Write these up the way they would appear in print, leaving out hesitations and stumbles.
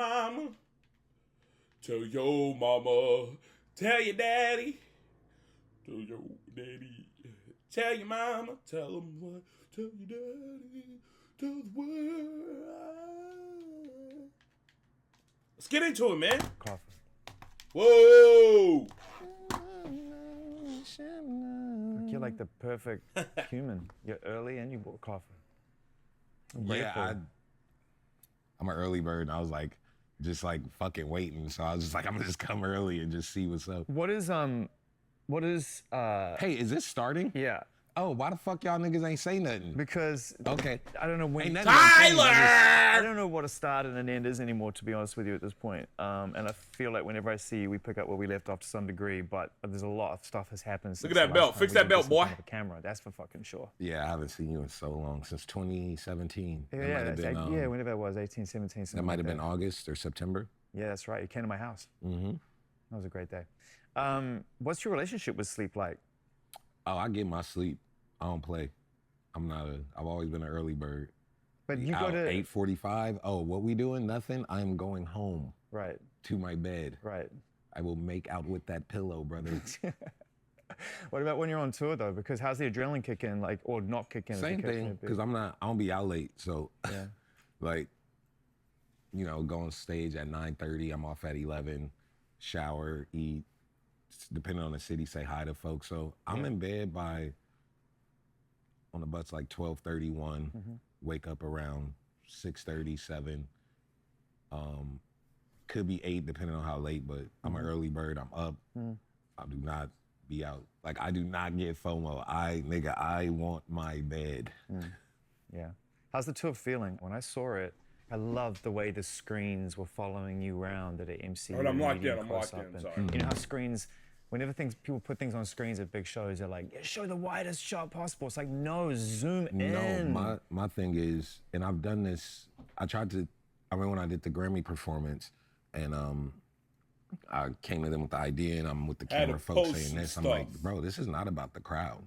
mama. Tell your mama. Tell your daddy. Tell your daddy. Tell your mama. Tell them what. Tell your daddy. Tell the world. Let's get into it, man. Coffee. Whoa. You're like the perfect human. You're early and you bought coffee. I'm Yeah, grateful. I'm an early bird. And I was like, just like fucking waiting. So I was just like, I'm gonna just come early and just see what's up. What is Hey, is this starting? yeah, Oh, why the fuck y'all niggas ain't say nothing? because Okay. I don't know when. Ain't nothing I'm saying, Tyler! I don't know what a start and an end is anymore, to be honest with you, at this point. And I feel like whenever I see you, we pick up where we left off to some degree, but there's a lot of stuff has happened since Look at that the belt. last time Fix we that did belt, this in boy. front of a camera, that's for fucking sure. Yeah, I haven't seen you in so long, since 2017. Yeah, That might have been, yeah, whenever it was, 18, 17, that something might have like been August or September. Yeah, that's right. You came to my house. Mm-hmm. That was a great day. What's your relationship with sleep like? Oh, I get my sleep. I don't play. I've always been an early bird. But you Out go to 8:45. Oh, what we doing? Nothing. I am going home right, to my bed. right. I will make out with that pillow, brother. What about when you're on tour though? Because how's the adrenaline kick in, like, or not kick in? as the Same case may thing, be? because I don't be out late. So, Yeah. like, you know, go on stage at 9:30. I'm off at 11. Shower, eat. Depending on the city, say hi to folks. So I'm in bed by, on the bus, like 12:31. Wake up around 6:30, 7. Could be 8, depending on how late, but I'm an early bird. I'm up. I do not be out. Like, I do not get FOMO. I want my bed. Yeah. How's the tour feeling? When I saw it, I loved the way the screens were following you around at an MC. Alright, I'm locked medium in, I'm locked close-up, in, and sorry. You know how screens, whenever people put things on screens at big shows, they're like, yeah, show the widest shot possible. It's like, no, zoom in. No, my thing is, and I've done this, I remember when I did the Grammy performance, and I came to them with the idea, and I'm with the Had to camera folks post saying this. some I'm like, stuff. bro, this is not about the crowd.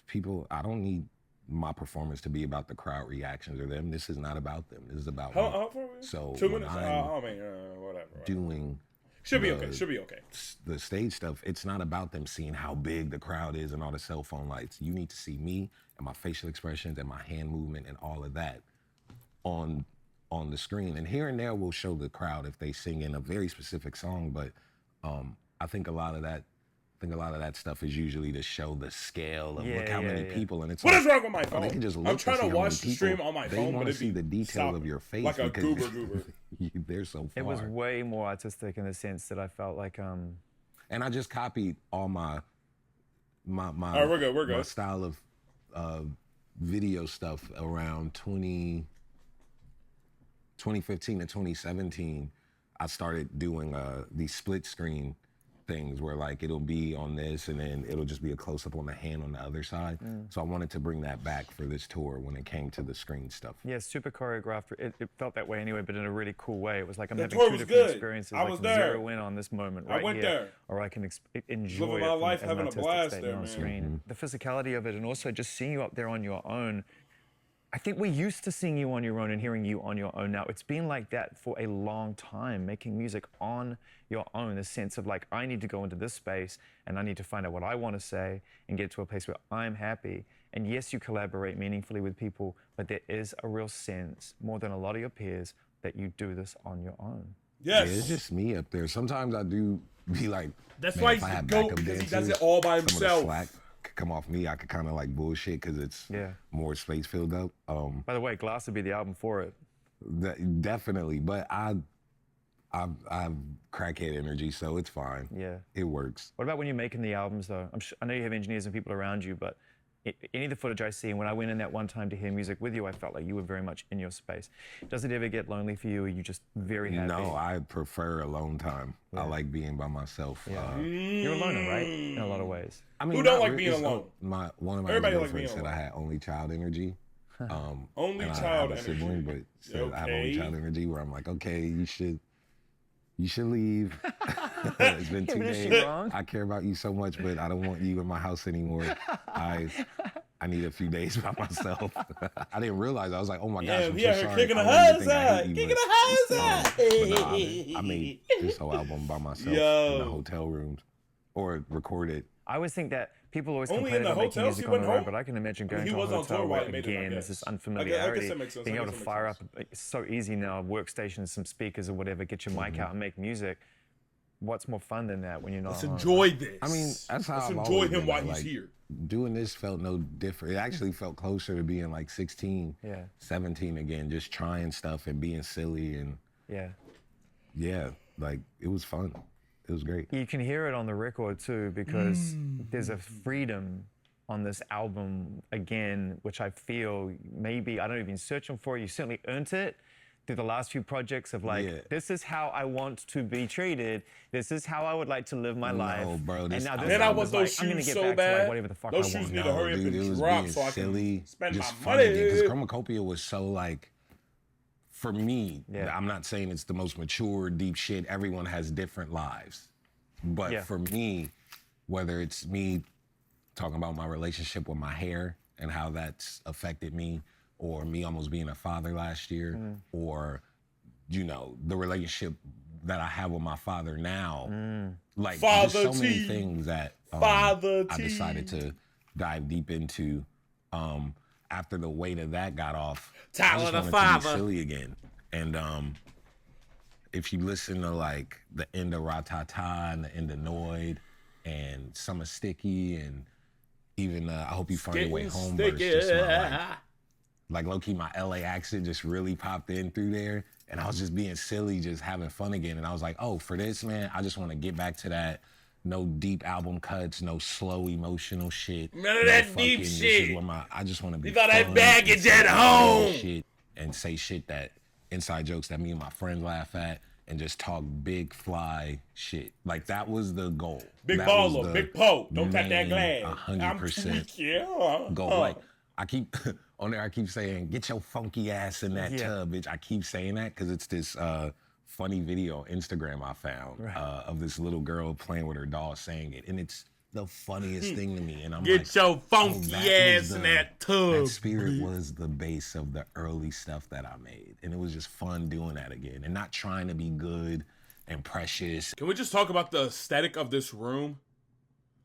People, I don't need my performance to be about the crowd reactions or them. This is not about them. This is about me. How far are we? So 2 when minutes? I'm I mean, whatever. doing Should be the- okay. Should be okay. the stage stuff, it's not about them seeing how big the crowd is and all the cell phone lights. You need to see me and my facial expressions and my hand movement and all of that on the screen. And here and there we'll show the crowd if they sing in a very specific song, but I think a lot of that stuff is usually to show the scale of look how many people, and it's What like, is wrong with my oh, phone? they can just look I'm trying see to how many watch the people. stream on my They phone, want but to it see be the detail of your face like a because goober. they're so far. It was way more artistic in the sense that I felt like, And I just copied all my All right, we're good. my style of video stuff around 2015 to 2017. I started doing these split screen things where like it'll be on this and then it'll just be a close up on the hand on the other side. So I wanted to bring that back for this tour when it came to the screen stuff. yeah, super choreographed. It felt that way anyway, but in a really cool way. It was like I'm The having tour two was different good. experiences. I I was can there. zero in on this moment I right went here, there. or I can enjoy Living it my from, life, as an having a artistic blast statement there, on man. screen. The physicality of it, and also just seeing you up there on your own. I think we're used to seeing you on your own and hearing you on your own now. It's been like that for a long time, making music on your own, the sense of like, I need to go into this space and I need to find out what I want to say and get to a place where I'm happy. And yes, you collaborate meaningfully with people, but there is a real sense, more than a lot of your peers, that you do this on your own. Yes. Yeah, it's just me up there. Sometimes I do be like, That's man, why if I he's had the GOAT, backup because he does dancers, it all by some of the himself. slack could come off me. I could kind of like bullshit because it's more space filled up. By the way, Glass would be the album for it. Definitely, but I've crackhead energy, so it's fine. Yeah. It works. What about when you're making the albums, though? I know you have engineers and people around you, but any of the footage I see, and when I went in that one time to hear music with you, I felt like you were very much in your space. Does it ever get lonely for you, or are you just very happy? No, I prefer alone time. I like being by myself. Yeah. You're a loner, right? In a lot of ways. I mean, Who don't not like really- being it's, alone? One of my Everybody like girlfriends being said I alone. had only child energy. Only and child I have a energy. sibling, but said I have only Okay. child energy where I'm like, okay, you should leave. It's been 2 but is days. she wrong? I care about you so much, but I don't want you in my house anymore. I I need a few days by myself. I didn't realize. I was like, oh my gosh, Yeah, I'm he so out here sorry. kicking I the really highs think I out. hate you, Kicking but- the highs out. but nah, I made this whole album by myself in the Yo. hotel rooms, or recorded. I always think that people always Only complain in the about making hotels music he on went their own, home? but I can imagine I going mean, he to a was on hotel tour while where, he made it, I again, there's guess. this I guess that unfamiliarity, makes sense. being I able guess to that fire makes up, it's so easy now, workstations, some speakers or whatever, get your mic out and make music. What's more fun than that when you're not Let's home? enjoy this. I mean, that's how Let's I've enjoy always him been, while though. he's Like, here. doing this felt no different. It actually felt closer to being like 16, Yeah. 17 again, just trying stuff and being silly. And Yeah. yeah, like it was fun. It was great. You can hear it on the record too, because there's a freedom on this album again, which I feel maybe I don't even searching for. You certainly earned it through the last few projects of like, Yeah. this is how I want to be treated. This is how I would like to live my life. bro, And this now album- this Man, I album want is like, those I'm gonna shoes get so back to bad. like whatever the fuck Those I shoes want. need to hurry up dude, it and was drop being so I silly, can spend just my fun money. Because Chromacopia was so like, for me, Yeah. I'm not saying it's the most mature, deep shit. Everyone has different lives. But Yeah. for me, whether it's me talking about my relationship with my hair and how that's affected me, or me almost being a father last year, or, you know, the relationship that I have with my father now, like Father just so many T. things that Father I T. decided to dive deep into. After the weight of that got off, Tyler I just the wanted to Father. be silly again. And if you listen to like the end of Ratata and the end of Noid and Summer Sticky and even I Hope You Find Your Way Getting Home verse, just my, sticky. like low-key my LA accent just really popped in through there. And I was just being silly, just having fun again. And I was like, oh, for this, man, I just want to get back to that. No deep album cuts, no slow emotional shit. None of that deep this shit. is where I just want to be Leave all that fun baggage and say at real home. shit and say shit that inside jokes that me and my friends laugh at and just talk big fly shit. Like that was the goal. Big That was baller, the big po. Don't tap that main glass. 100% Yeah. goal. Like I keep on there, I keep saying, get your funky ass in that Yeah. tub, bitch. I keep saying that because it's this funny video on Instagram I found of this little girl playing with her doll saying it. And it's the funniest thing to me. And I'm like, Get your funky that ass was in the- that tub. That spirit was the base of the early stuff that I made. And it was just fun doing that again and not trying to be good and precious. Can we just talk about the aesthetic of this room?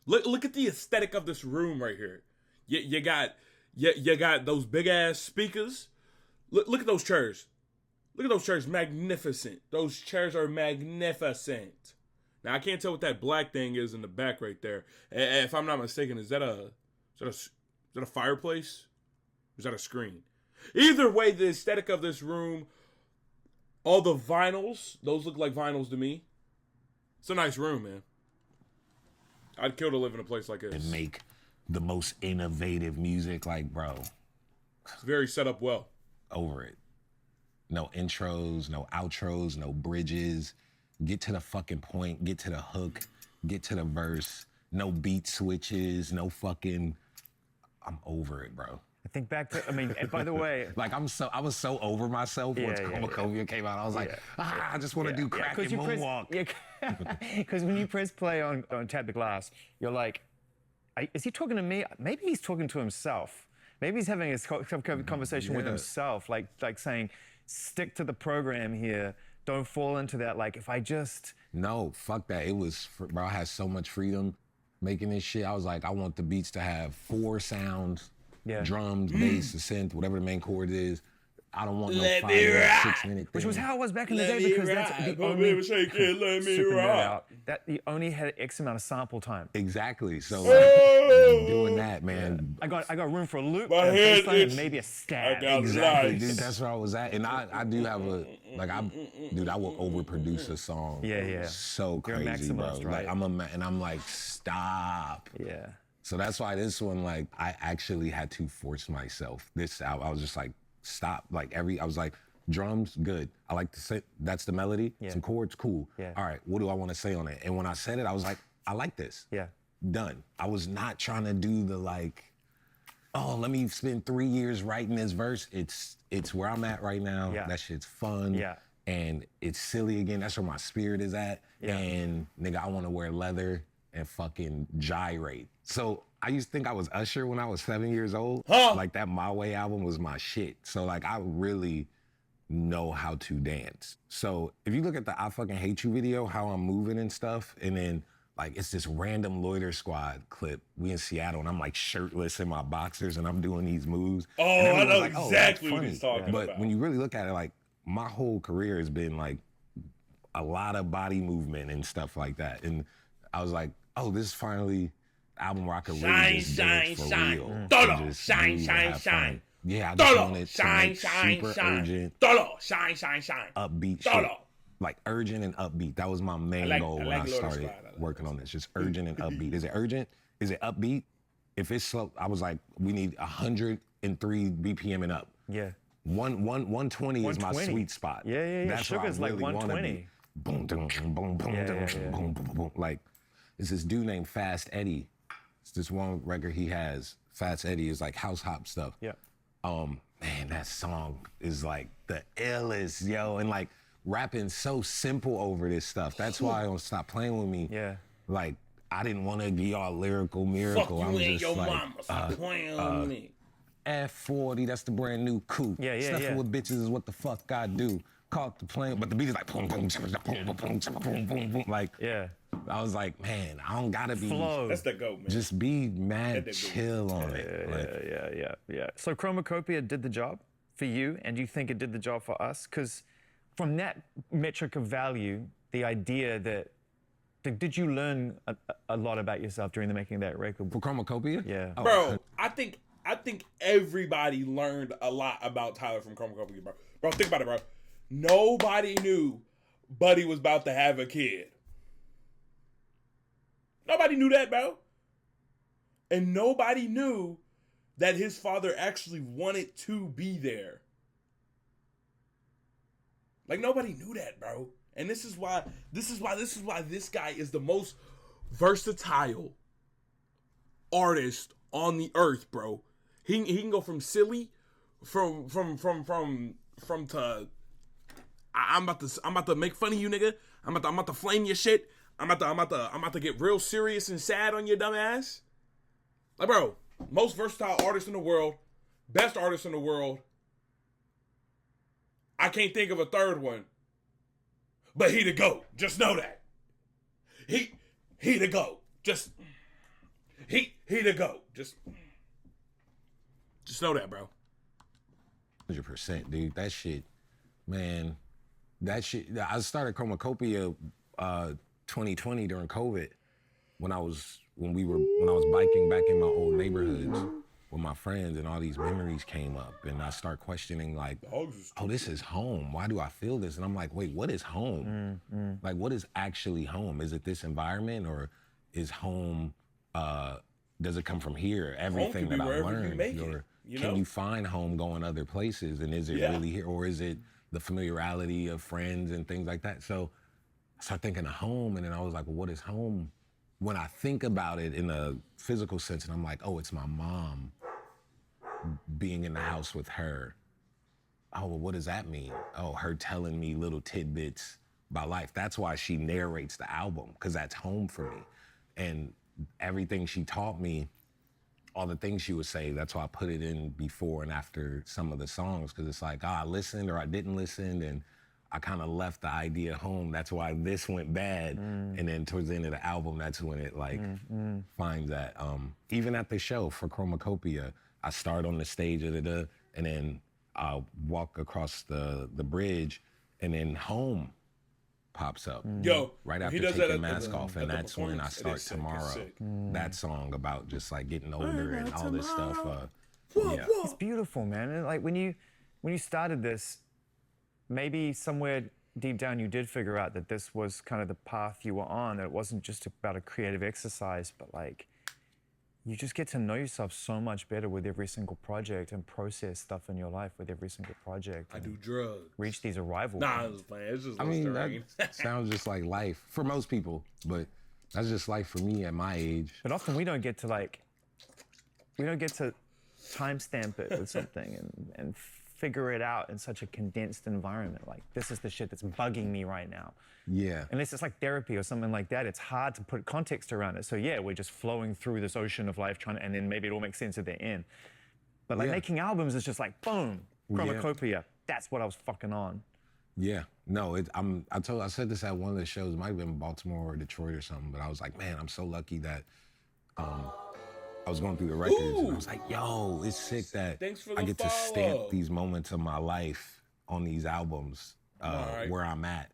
Look at the aesthetic of this room right here. You got those big ass speakers. Look at those chairs. Look at those chairs, magnificent. Those chairs are magnificent. Now I can't tell what that black thing is in the back right there. If I'm not mistaken, is that a fireplace? Or is that a screen? Either way, the aesthetic of this room, all the vinyls, those look like vinyls to me. It's a nice room, man. I'd kill to live in a place like this. And make the most innovative music, like, bro, It's very set up well. over it. No intros, no outros, no bridges. Get to the fucking point, get to the hook, get to the verse. No beat switches, no fucking. I'm over it, bro. I think back to, I mean, and by the way, Like I was so over myself once Yeah, yeah, Chromacopia came out. I was like, I just want to do crack and moonwalk. Because when you press play on Tap the Glass, you're like, is he talking to me? Maybe he's talking to himself. Maybe he's having a conversation with Yeah. himself, like saying, stick to the program here. Don't fall into that. Like, if I just, No, fuck that. It was, bro, I had so much freedom making this shit. I was like, I want the beats to have 4 sounds, Yeah. drums, bass, a synth, whatever the main chord is. I don't want no Let 5 me minute, ride. 6 minute which was thing. how it was back in the Let day, me because that's ride, the but only, baby, shake it, let me stripping that ride. out, that you only had X amount of sample time. Exactly. So Oh! like, doing that, man. I got room for a loop, My and a head bass line, and itch. maybe a I stab. got Exactly, lice. dude. That's where I was at, and I do have a like I will overproduce a song. Yeah, yeah. So You're a crazy, bro. maximalist, right? Like I'm like stop. Yeah. So that's why this one, like, I actually had to force myself. This album, I was just like, stop. Like I was like, drums, good. I like to sit. That's the melody. Yeah. Some chords, cool. Yeah. All right, what do I want to say on it? And when I said it, I was like, I like this. Yeah. Done. I was not trying to do the like, oh, let me spend 3 years writing this verse. It's where I'm at right now. Yeah. That shit's fun. Yeah. And it's silly again. That's where my spirit is at. Yeah. And nigga, I want to wear leather and fucking gyrate. So I used to think I was Usher when I was 7 years old. Huh? Like that My Way album was my shit. So like I really know how to dance. So if you look at the I Fucking Hate You video, how I'm moving and stuff, and then like it's this random Loiter Squad clip. We in Seattle and I'm like shirtless in my boxers and I'm doing these moves. Oh, And I everyone's know like, "Oh, that's exactly what funny." he's talking But about. when you really look at it, like my whole career has been like a lot of body movement and stuff like that. And I was like, oh, this is finally the album where I could really Shine, just shine, dance for shine. real. Todo, and just shine, move and shine, have shine. fun. Yeah, I just Todo, wanted to shine, make shine, super shine. urgent, Todo, shine, shine, shine. upbeat Todo. shit. Like urgent and upbeat. That was my main I goal when like I Lotus started Squad. I like working Lotus on this. Just urgent and upbeat. Is it urgent? Is it upbeat? If it's slow, I was like, we need 103 BPM and up. Yeah. 120 is my 120. sweet spot. Yeah, yeah, yeah. That's where I Sugar's like really wanna 120. be. Boom, boom, boom, boom, Yeah, boom, yeah, yeah. boom, boom, boom. Like, there's this dude named Fast Eddie. It's this one record he has. Fast Eddie is like house hop stuff. Yeah. Man, that song is like the illest, yo. And like rapping so simple over this stuff. That's why I don't stop playing with me. Yeah. Like, I didn't want to be all lyrical Fuck miracle. I you was and just your like, mama. Stop playing with me. F40, that's the brand new coupe. Yeah, yeah, Stuffing yeah. with bitches is what the fuck I do. Caught the plane, but the beat is like boom, boom, boom, boom, boom, boom, boom, boom. Like, Yeah. I was like, man, I don't gotta be. Flow. That's the goat, man. Just be mad, That's the chill on it. Like, Yeah. So Chromacopia did the job for you, and do you think it did the job for us? Because from that metric of value, the idea that did you learn a lot about yourself during the making of that record? for Chromacopia? Yeah. Oh, Bro, I think everybody learned a lot about Tyler from Chromacopia, bro. Bro, think about it, bro. Nobody knew Buddy was about to have a kid. Nobody knew that, bro. And nobody knew that his father actually wanted to be there. Like, nobody knew that, bro. And this is why this guy is the most versatile artist on the earth, bro. He can go from silly, from to I'm about to make fun of you, nigga. I'm about to flame your shit. I'm about to get real serious and sad on your dumb ass. Like, bro, most versatile artist in the world, best artist in the world. I can't think of a third one, but he the GOAT. Just know that. He the GOAT. He the GOAT. Just know that, bro. 100%, dude. That shit, man. That shit. I started Chromacopia 2020 during COVID when I was biking back in my old neighborhoods with my friends, and all these memories came up, and I start questioning like, oh, this is home. Why do I feel this? And I'm like, wait, what is home? Like, what is actually home? Is it this environment, or is home? Does it come from here? Everything can that be I wherever you learned, make it, or you can know? you find home going other places? And is it Yeah. really here, or is it the familiarity of friends and things like that? So I started thinking of home, and then I was like, well, what is home? When I think about it in a physical sense, and I'm like, oh, it's my mom being in the house with her. Oh, well, what does that mean? Oh, her telling me little tidbits about life. That's why she narrates the album, because that's home for me. And everything she taught me, all the things she would say, that's why I put it in before and after some of the songs, because it's like, I listened or I didn't listen, and I kind of left the idea home. That's why this went bad. And then towards the end of the album, that's when it like finds that. Even at the show for Chromacopia, I start on the stage, and then I'll walk across the bridge, and then home pops up. Yo, Right he after does that taking at mask the- off, at and the that's when I performance. It start is sick, it's Tomorrow. sick. That song about just like getting older and all this stuff. Whoa, Yeah. whoa. It's beautiful, man. And like when you started this, maybe somewhere deep down you did figure out that this was kind of the path you were on. That it wasn't just about a creative exercise, but like you just get to know yourself so much better with every single project and process stuff in your life with every single project. I and do drugs. reach these arrival Nah, I points. was playing. It's just I mean, Listerine. that sounds just like life for most people, but that's just life for me at my age. But often we don't get to timestamp it with something and figure it out in such a condensed environment. Like, this is the shit that's bugging me right now. Yeah. Unless it's like therapy or something like that, it's hard to put context around it. So yeah, we're just flowing through this ocean of life and then maybe it all makes sense at the end. But like making albums is just like, boom, chromacopia. That's what I was fucking on. Yeah, no, I said this at one of the shows, it might have been Baltimore or Detroit or something, but I was like, man, I'm so lucky that I was going through the records and I was like, yo, it's sick that I get to stamp these moments of my life on these albums where I'm at.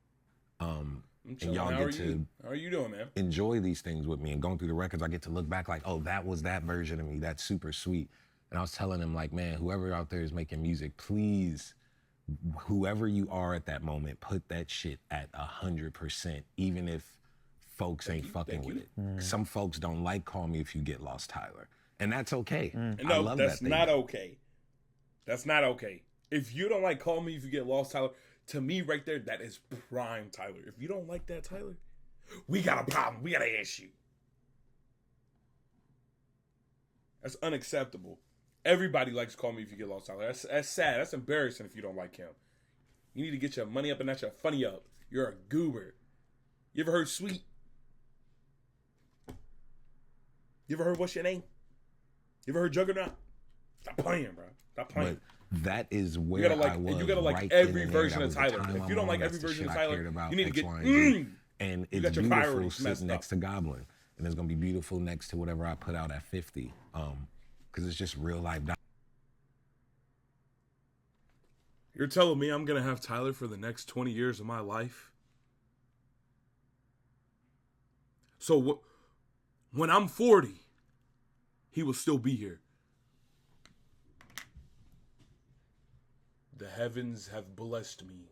And y'all get to how are you doing, man? Enjoy these things with me, and going through the records, I get to look back like, oh, that was that version of me. That's super sweet. And I was telling him like, man, whoever out there is making music, please, whoever you are at that moment, put that shit at 100%, even if folks ain't fucking with it. Some folks don't like Call Me If You Get Lost, Tyler. And that's okay. No, that's not okay. That's not okay. If you don't like Call Me If You Get Lost, Tyler, to me right there, that is prime Tyler. If you don't like that, Tyler, we got a problem. We got an issue. That's unacceptable. Everybody likes Call Me If You Get Lost, Tyler. That's sad. That's embarrassing if you don't like him. You need to get your money up and not your funny up. You're a goober. You ever heard Sweet? You ever heard What's Your Name? You ever heard Juggernaut? Stop playing, bro. Stop playing. But that is where I was. You gotta like right every version of Tyler. If you don't like every version of Tyler, you need to get. And it's beautiful sitting next to Goblin, and it's gonna be beautiful next to whatever I put out at 50. Because it's just real life. You're telling me I'm gonna have Tyler for the next 20 years of my life? So when I'm 40, he will still be here. The heavens have blessed me.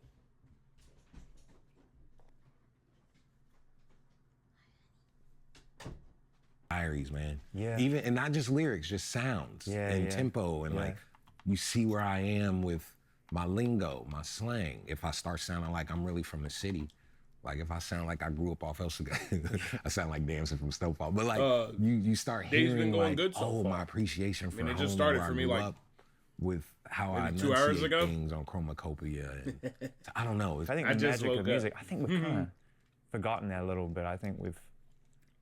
Diaries, man. Yeah. Even, and not just lyrics, just sounds and tempo, and like you see where I am with my lingo, my slang. If I start sounding like I'm really from the city, like if I sound like I grew up off El Segundo, I sound like Damson from Snowfall. But like you start hearing been going like, good so far. My appreciation for it home, just started where for I me grew like up with how I 2 hours enunciate ago? things on Chromacopia. And, I don't know. I think I the just magic woke of up. music, I think we've kind of forgotten that a little bit. I think we've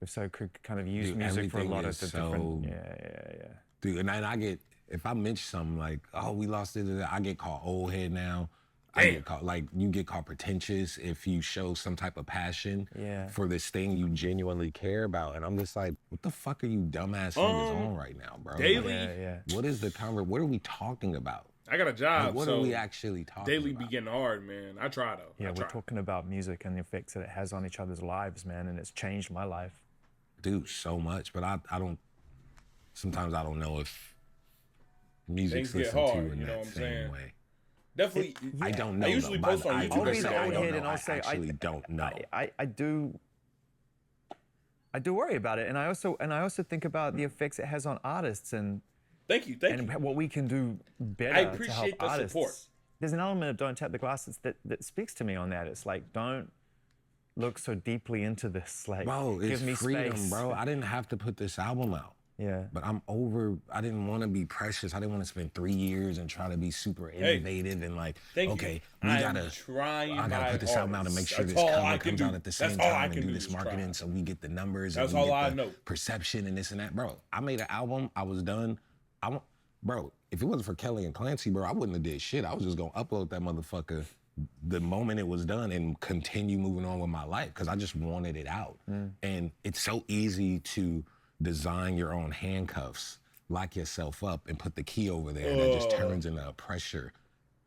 so kind of used music for a lot of different. Yeah. Dude, and then I get, if I mention something like, oh, we lost it, I get called old head now. I get called, like, you get called pretentious if you show some type of passion for this thing you genuinely care about. And I'm just like, what the fuck are you dumbass niggas on right now, bro? Daily? Like, what is the what are we talking about? I got a job. Like, what so are we actually talking daily about? be getting hard, man. I try though. Yeah, I we're try. talking about music and the effects that it has on each other's lives, man, and it's changed my life. Dude, so much, but I don't, sometimes I don't know if music's Things get listened to hard, in you know that what I'm same saying? way. Definitely. I don't know. I usually though, post but on I- YouTube. I'll I be say the I old don't head know. and I'll say, I actually don't know. I do worry about it, and I also think about the effects it has on artists and Thank you. what we can do better I to help appreciate the artists. support. There's an element of Don't Tap the Glass that speaks to me on that. It's like, don't look so deeply into this. Like, Bro, it's give me freedom, space. bro. I didn't have to put this album out. Yeah. But I didn't want to be precious. I didn't want to spend 3 years and try to be super innovative and like, okay, I gotta put this album out and make sure this cover comes out at the same time and do this marketing so we get the numbers and we get the perception and this and that. Bro, I made an album, I was done. Bro, if it wasn't for Kelly and Clancy, bro, I wouldn't have did shit. I was just gonna upload that motherfucker the moment it was done and continue moving on with my life because I just wanted it out. And it's so easy to design your own handcuffs, lock yourself up and put the key over there and that just turns into a pressure.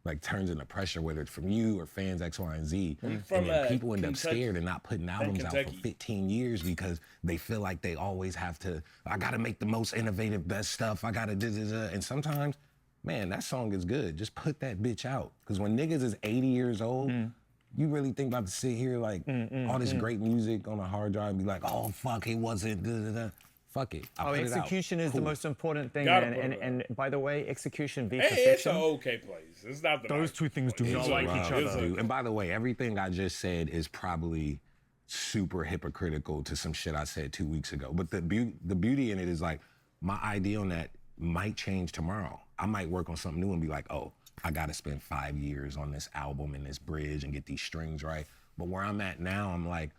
Like turns into pressure, whether it's from you or fans X, Y, and Z. And then people end up scared and not putting albums out for 15 years because they feel like they always have to, I gotta make the most innovative, best stuff. I gotta da-da-da. And sometimes, man, that song is good. Just put that bitch out. Because when niggas is 80 years old, you really think about to sit here like all this great music on a hard drive and be like, oh, fuck, it wasn't da-da-da. Fuck it. Execution is the most important thing, Gotta man. put it And by the way, execution v Hey, perfection. it's an okay place. It's not the Those best two things do place. not like each other. Dude. And by the way, everything I just said is probably super hypocritical to some shit I said 2 weeks ago. But the beauty in it is like my idea on that might change tomorrow. I might work on something new and be like, oh, I got to spend 5 years on this album and this bridge and get these strings right. But where I'm at now, I'm like,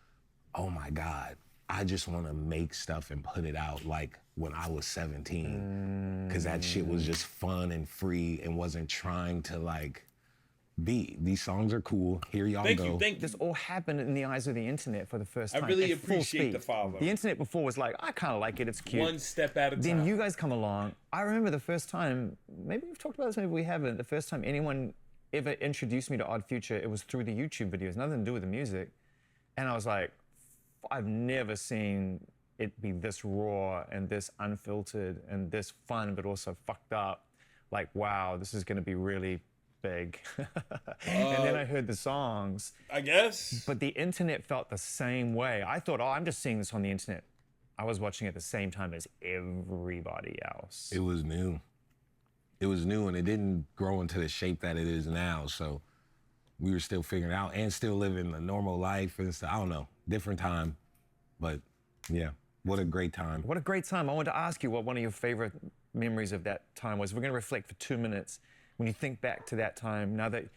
oh my God, I just want to make stuff and put it out like when I was 17. Because that shit was just fun and free and wasn't trying to like be. These songs are cool. Here y'all Thank go. you, thank you. This all happened in the eyes of the internet for the first I time. really at full appreciate speed. the follow. The internet before was like, I kind of like it, it's cute. One step at a Then time. you guys come along. I remember the first time, maybe we've talked about this, maybe we haven't. The first time anyone ever introduced me to Odd Future, it was through the YouTube videos, nothing to do with the music. And I was like, I've never seen it be this raw and this unfiltered and this fun, but also fucked up. Like, wow, this is gonna be really big. And then I heard the songs, I guess. but the internet felt the same way. I thought, oh, I'm just seeing this on the internet. I was watching it at the same time as everybody else. It was new. It was new and it didn't grow into the shape that it is now. So we were still figuring it out and still living a normal life and stuff. I don't know, different time. But yeah, what a great time. What a great time. I wanted to ask you what one of your favorite memories of that time was. We're going to reflect for 2 minutes. When you think back to that time, now that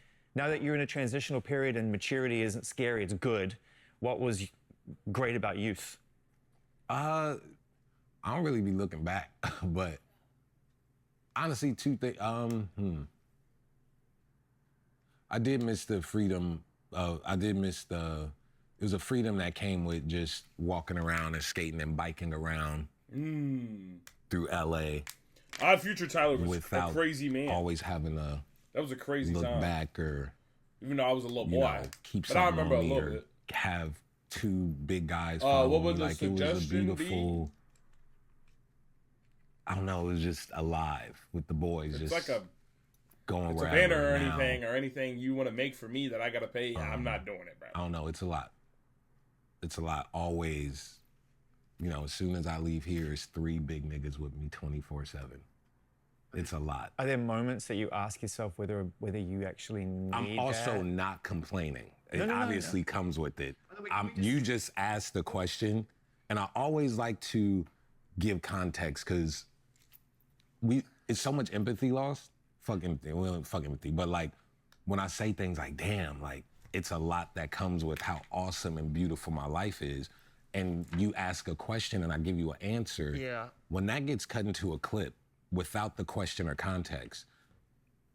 you're in a transitional period and maturity isn't scary, it's good, what was great about youth? I don't really be looking back, but honestly, two things. I did miss the freedom. I did miss the. It was a freedom that came with just walking around and skating and biking around through LA Odd Future Tyler was without a crazy man. always having to That was a crazy look time. back or Even though I was a little you boy. know keep But I something remember on a me little or bit. have two big guys What follow would me. the Like it was a suggestion be? beautiful. I don't know. It was just alive with the boys. It's just like a going it's a wherever banner or now. anything you want to make for me that I gotta pay. I'm not doing it, bro. I don't know. It's a lot. It's a lot. Always, you know, as soon as I leave here, it's 3 big niggas with me 24/7. It's a lot. Are there moments that you ask yourself whether you actually need I'm also that? not complaining. It no, obviously comes with it. You just asked the question, and I always like to give context because it's so much empathy lost. Well, fuck empathy, but like when I say things like, damn, like it's a lot that comes with how awesome and beautiful my life is. And you ask a question and I give you an answer. Yeah. When that gets cut into a clip without the question or context,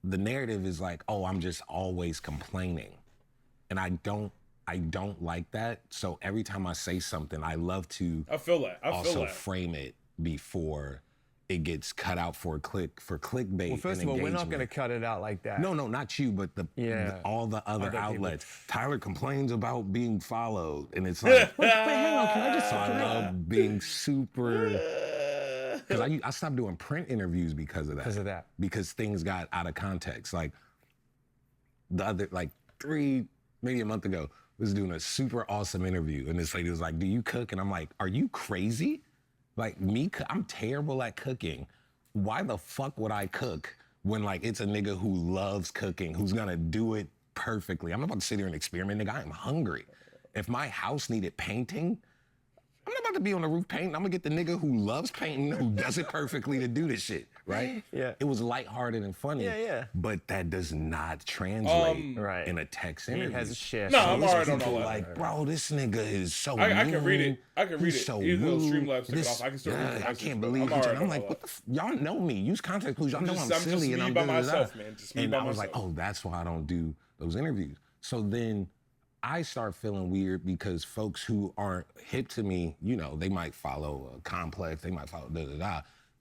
the narrative is like, oh, I'm just always complaining. And I don't like that. So every time I say something, I love to I feel that. I feel also that. frame it before it gets cut out for clickbait. Well, first and of all, we're not going to engagement. cut it out like that. No, not you, but all the other Other people. outlets. Tyler complains about being followed, and it's like, But hang on, can I just... so I love being super. Because I stopped doing print interviews because of that. Because of that. Because things got out of context. Like maybe a month ago, was doing a super awesome interview, and this lady was like, "Do you cook?" And I'm like, "Are you crazy? Like me? I'm terrible at cooking. Why the fuck would I cook when like it's a nigga who loves cooking, who's gonna do it perfectly? I'm not about to sit here and experiment, nigga. I am hungry. If my house needed painting, I'm not about to be on the roof painting. I'm gonna get the nigga who loves painting, who does it perfectly to do this shit, right? Yeah. It was lighthearted and funny. Yeah. But that does not translate Right. in a text He interview. has a share. No, So I'm it's alright on people all that. like, bro, this nigga is so I can read mean. it. I can read He's it. so Either those rude. Streamlabs took it This- off. I can still read the I message, can't but believe I'm it. alright And I'm on like, all what the y'all know me. Use context clues. Y'all know I'm just silly me and I'm by da, da, da. myself, man. Just me and by I was like, myself. oh, that's why I don't do those interviews. So then I start feeling weird because folks who aren't hip to me, you know, they might follow Complex, they might follow da-da-da.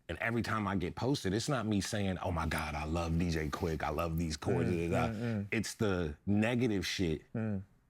And every time I get posted, it's not me saying, oh my God, I love DJ Quick, I love these chords, da-da-da. It's the negative shit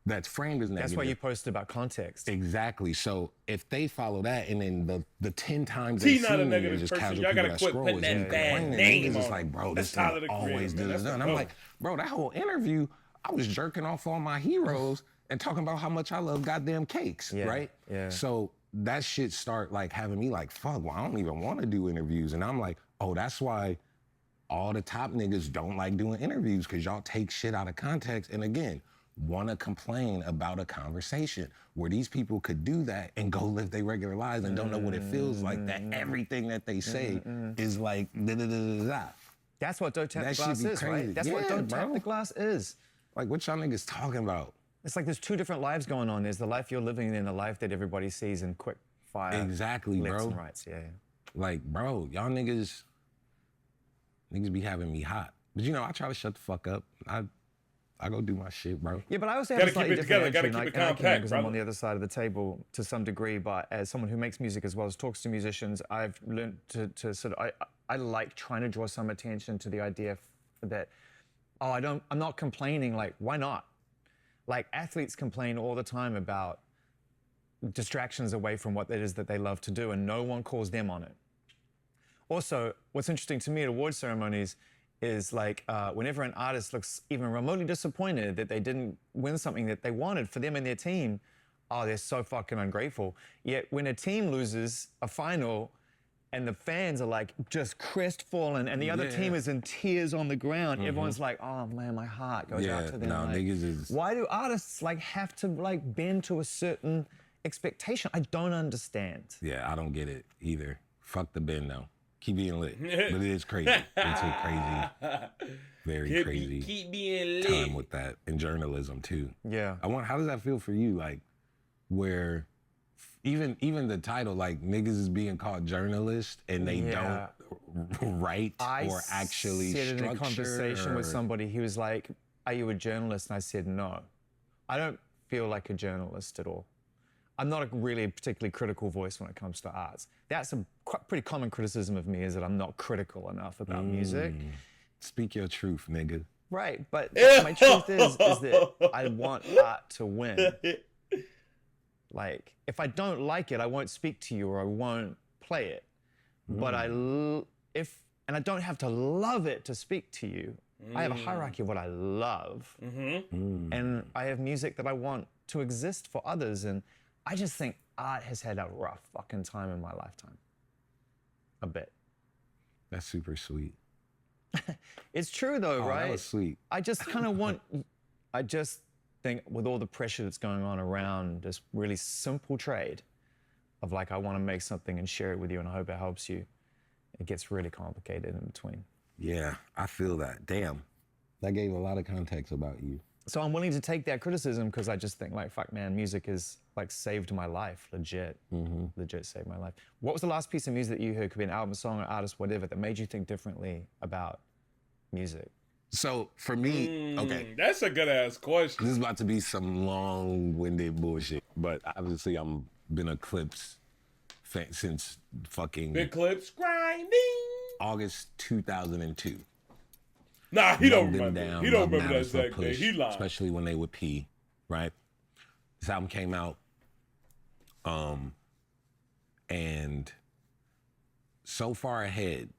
that's framed as negative. That's why you posted about context. Exactly. So if they follow that, and then the 10 times they He's not see a me, negative are just person. casual Y'all people gotta that quit scroll putting is that me bad complaining. name Niggas is on like, it. bro, That's this Tyler, nigga the creator, always man. does That's that. And the I'm goat. like, bro, that whole interview, I was jerking off all my heroes and talking about how much I love goddamn cakes, Yeah, right? yeah. So that shit start like having me like, fuck, well, I don't even want to do interviews. And I'm like, oh, that's why all the top niggas don't like doing interviews, because y'all take shit out of context. And again, want to complain about a conversation where these people could do that and go live their regular lives and don't know what it feels like, that everything that they say is like da da da da da. That's what Don't Tap That the shit Glass be is, crazy. right? That's what Yeah, Don't Tap bro. the Glass is. Like, what y'all niggas talking about? It's like there's two different lives going on. There's the life you're living and the life that everybody sees in quick fire. Exactly, lefts bro. and rights, yeah. Like, bro, y'all niggas be having me hot. But you know, I try to shut the fuck up. I go do my shit, bro. Yeah, but I also have Gotta a slightly keep it different together, entry, gotta keep it and I compact, because I'm on brother. the other side of the table to some degree, but as someone who makes music as well as talks to musicians, I've learned to sort of, I like trying to draw some attention to the idea that, I'm not complaining, like, why not? Like, athletes complain all the time about distractions away from what it is that they love to do, and no one calls them on it. Also, what's interesting to me at award ceremonies is like whenever an artist looks even remotely disappointed that they didn't win something that they wanted for them and their team, oh, they're so fucking ungrateful. Yet when a team loses a final and the fans are like just crestfallen and the other team is in tears on the ground, everyone's like, oh man, my heart goes out to them. nah, like, niggas is... why do artists like have to like bend to a certain expectation? I don't understand. Yeah, I don't get it either. Fuck the bend though. Keep being lit. But it is crazy. It's a crazy, very crazy Keep being lit. time with that in journalism too. Yeah. How does that feel for you? Like, where even the title, like niggas is being called journalists and they don't write or actually said structure. in a conversation with somebody, he was like, are you a journalist? And I said, no. I don't feel like a journalist at all. I'm not really a particularly critical voice when it comes to arts. That's a pretty common criticism of me, is that I'm not critical enough about music. Speak your truth, nigga. Right, but my truth is that I want art to win. Like, if I don't like it, I won't speak to you or I won't play it. But and I don't have to love it to speak to you. I have a hierarchy of what I love. And I have music that I want to exist for others. And I just think art has had a rough fucking time in my lifetime. A bit. That's super sweet. It's true though, Oh, right? that was sweet. I just kind of I just think with all the pressure that's going on around this really simple trade of like, I want to make something and share it with you and I hope it helps you, it gets really complicated in between. Yeah, I feel that. Damn. That gave a lot of context about you. So I'm willing to take that criticism because I just think like, fuck man, music has like saved my life, legit. Legit saved my life. What was the last piece of music that you heard, could be an album, song, or artist, whatever, that made you think differently about music? So for me, okay, That's a good ass question. this is about to be some long-winded bullshit, but obviously I'm been a Clips fan since fucking Big clips grinding. August 2002. Nah, he don't Loved them remember. down, He don't loved remember that Mavericks, loved exact day. Push, He lied. especially when they would pee, right? This album came out, and So Far Ahead,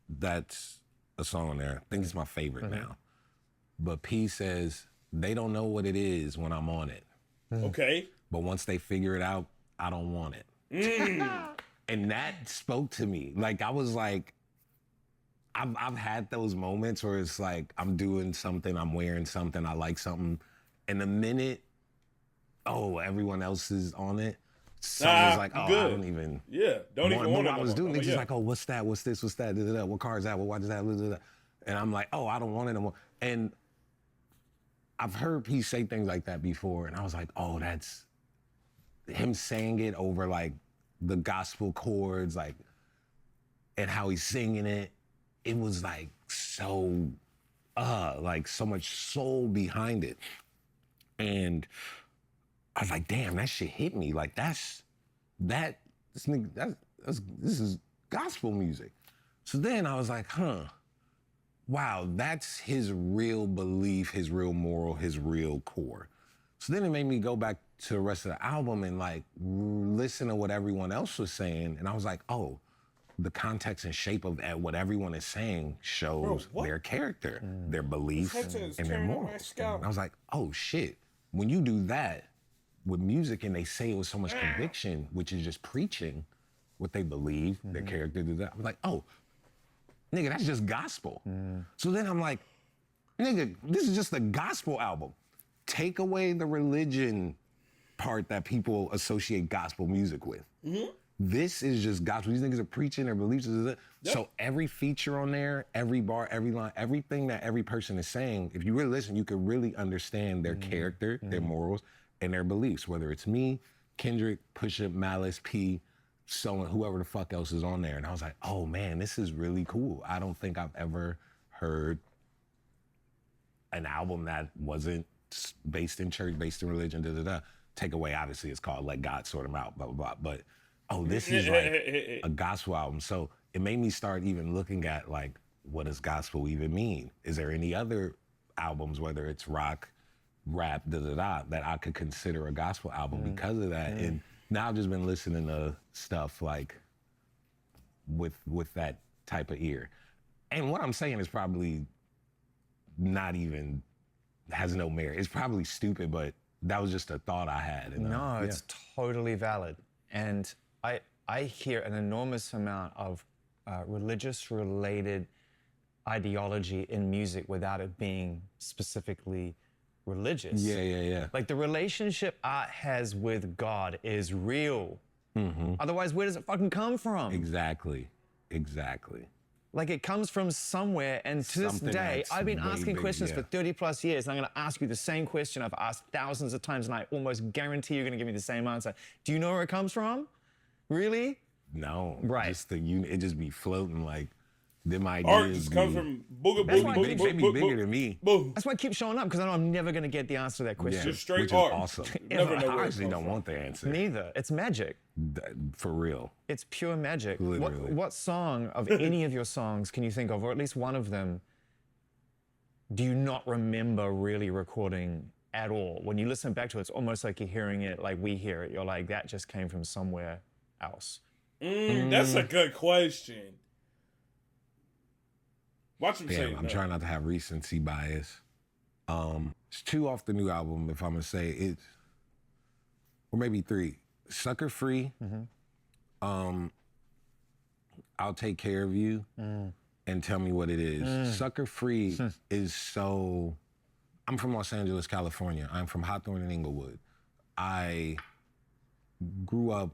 that's a song on there. I think it's my favorite now. But P says, they don't know what it is when I'm on it. Okay. But once they figure it out, I don't want it. And that spoke to me. Like, I was like, I've had those moments where it's like, I'm doing something, I'm wearing something, I like something. And the minute, everyone else is on it, someone's like, I good. don't even. Yeah. Don't even want what it. I no was more. doing, I'm niggas like, like, oh, what's that? What's this? What's that? Da-da-da. What car is that? What is that? Da-da-da. And I'm like, I don't want it no more. And I've heard P say things like that before, and I was like, oh, that's him saying it over like the gospel chords, like, and how he's singing it. It was like so much soul behind it. And I was like, damn, that shit hit me. Like this is gospel music. So then I was like, wow, that's his real belief, his real moral, his real core. So then it made me go back to the rest of the album and like listen to what everyone else was saying. And I was like, oh, the context and shape of what everyone is saying shows their character, their beliefs, and their morals. And I was like, oh shit, when you do that with music and they say it with so much conviction, which is just preaching what they believe, their character did that, I was like, oh, nigga, that's just gospel. So then I'm like, nigga, this is just a gospel album. Take away the religion part that people associate gospel music with. this is just gospel. These niggas are preaching their beliefs. So every feature on there, every bar, every line, everything that every person is saying, if you really listen, you can really understand their character, their morals, and their beliefs. Whether it's me, Kendrick, Pusha, Malice, P, so whoever the fuck else is on there. And I was like, oh man, this is really cool. I don't think I've ever heard an album that wasn't based in church, based in religion, Takeaway, obviously, it's called Let God Sort Them Out, blah, blah, blah. But, this is like a gospel album. So it made me start even looking at, like, what does gospel even mean? Is there any other albums, whether it's rock, rap, that I could consider a gospel album because of that? And now I've just been listening to stuff, like, with that type of ear. And what I'm saying is probably not even, has no merit. It's probably stupid, but that was just a thought I had. And, No, it's totally valid. And I hear an enormous amount of religious-related ideology in music without it being specifically religious. Yeah. Like the relationship art has with God is real. Otherwise, where does it fucking come from? Exactly. Like it comes from somewhere, and to this Something day, that's I've been way asking big, questions yeah. for 30 plus years, and I'm gonna ask you the same question I've asked thousands of times, and I almost guarantee you're gonna give me the same answer. Do you know where it comes from? Really? No. Right. Just it just be floating like them ideas. Art just comes from booga That's booga why booga They be bigger booga than me. booga. That's why I keep showing up, because I know I'm never gonna get the answer to that question. Yeah, Just straight which art. is awesome. Never know I where it actually comes don't from. want the answer. Neither. It's magic. For real. It's pure magic. Literally. What song of any of your songs can you think of, or at least one of them, do you not remember really recording at all? When you listen back to it, it's almost like you're hearing it like we hear it. You're like, that just came from somewhere else. That's a good question. Watch him say Damn, it. I'm No. trying not to have recency bias. It's 2 off the new album, if I'm gonna say it, or maybe 3. Sucker Free. I'll Take Care of You, and Tell Me What It Is. Sucker Free is so. I'm from Los Angeles, California. I'm from Hawthorne and Inglewood. I grew up.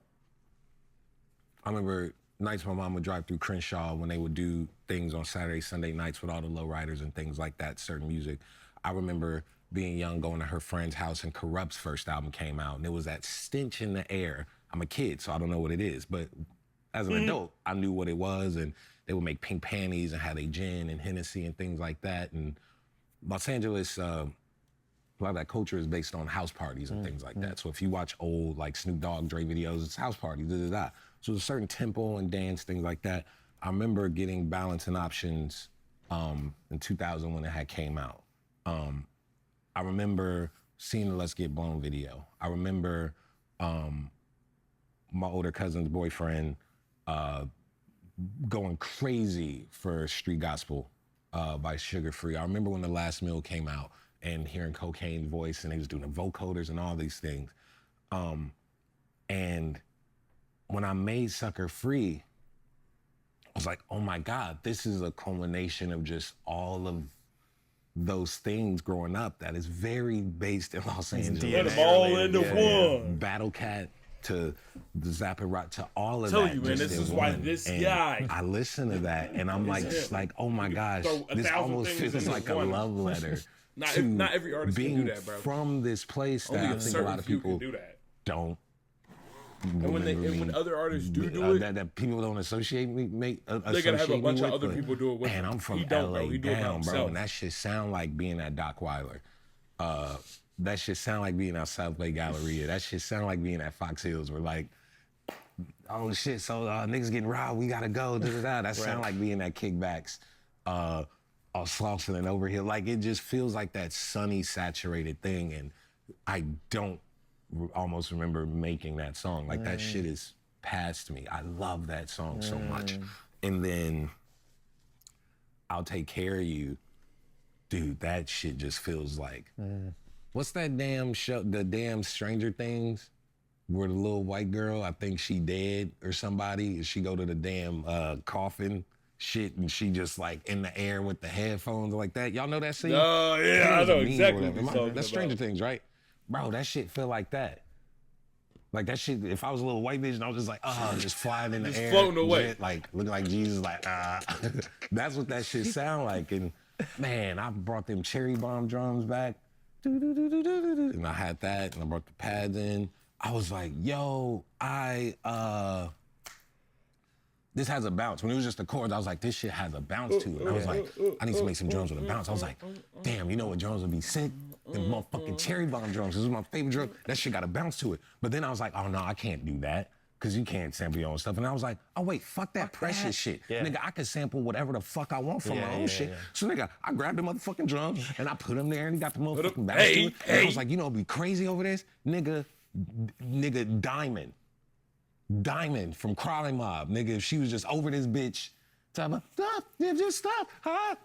I remember nights my mom would drive through Crenshaw when they would do things on Saturday, Sunday nights with all the lowriders and things like that, certain music. I remember being young, going to her friend's house, and Corrupt's first album came out, and it was that stench in the air. I'm a kid, so I don't know what it is, but as an adult, I knew what it was, and they would make pink panties and had a gin and Hennessy and things like that. And Los Angeles, a lot of that culture is based on house parties and things like that. So if you watch old, like Snoop Dogg, Dre videos, it's house parties, So there's a certain tempo and dance, things like that. I remember getting Balance and Options in 2000 when it had came out. I remember seeing the Let's Get Blown video. I remember my older cousin's boyfriend going crazy for Street Gospel by Sugar Free. I remember when The Last Meal came out and hearing Cocaine's voice, and he was doing the vocoders and all these things. And when I made Sucker Free, I was like, oh my God, this is a culmination of just all of those things growing up that is very based in Los Angeles. Let them all into one. Battle Cat to the Zappin' Rock to all of Tell that. you, man, just this in is why one. this And guy- I listen to that and I'm like, him. just like, oh my gosh, throw 1,000 this almost things feels into like a one. love letter. Not every artist can being do that, bro. from this place that Only I a think a certain lot of few people can do that. don't. And when other artists do it, that people don't associate me, they gotta have a bunch of other but, people do it with man, him. I'm from He don't, LA though. He do it by down, bro, himself. and that shit sound like being at Doc Weiler. That shit sound like being at South Bay Galleria. That shit sound like being at Fox Hills. We're like, oh shit, so niggas getting robbed, we gotta go. That sound like being at Kickbacks, or Slauson and Overhill. Like it just feels like that sunny, saturated thing, and I don't almost remember making that song. Like that shit is past me. I love that song so much. And then I'll Take Care of You. Dude, that shit just feels like, what's that damn show, the damn Stranger Things, where the little white girl, I think she dead or somebody, and she go to the damn coffin shit, and she just like in the air with the headphones like that. Y'all know that scene? Oh, yeah, I know exactly what you're talking That's Stranger about. Things, right? Bro, that shit feel like that. Like that shit, if I was a little white bitch and I was just like, just flying in the Just air. floating away. jet, like looking like Jesus, like, That's what that shit sound like. And man, I brought them cherry bomb drums back. And I had that, and I brought the pads in. I was like, yo, this has a bounce. When it was just the chords, I was like, this shit has a bounce to it. And I was like, I need to make some drums with a bounce. I was like, damn, you know what drums would be sick? Them motherfucking cherry bomb drums. This was my favorite drum. That shit got a bounce to it. But then I was like, oh no, I can't do that. Cause you can't sample your own stuff. And I was like, oh wait, fuck that precious shit. Yeah. Nigga, I can sample whatever the fuck I want from my own shit. Yeah. So nigga, I grabbed the motherfucking drums and I put them there and he got the motherfucking bounce to it. And I was like, you know what'd be crazy over this? Nigga, Diamond from Crawling Mob, nigga, if she was just over this bitch, talking about, stop, if you stop,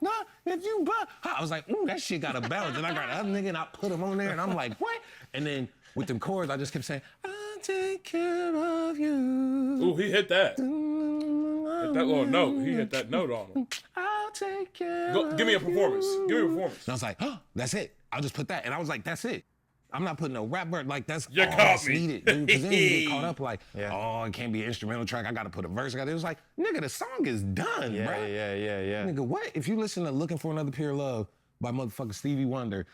no, if you but, I was like, ooh, that shit got a bounce. And I got another nigga and I put him on there and I'm like, what? And then with them chords, I just kept saying, I'll take care of you. Ooh, he hit that. Hit that little note. He hit that note on him. I'll take care Give me a performance. Give me a performance. And I was like, oh, that's it. I'll just put that. And I was like, that's it. I'm not putting no rap word, like that's You all caught that's me. needed, dude. Because then you get caught up like, Yeah. oh, it can't be an instrumental track. I got to put a verse. It was like, nigga, the song is done, Yeah, bro. yeah. Nigga, what? If you listen to Looking for Another Pure Love by motherfucking Stevie Wonder,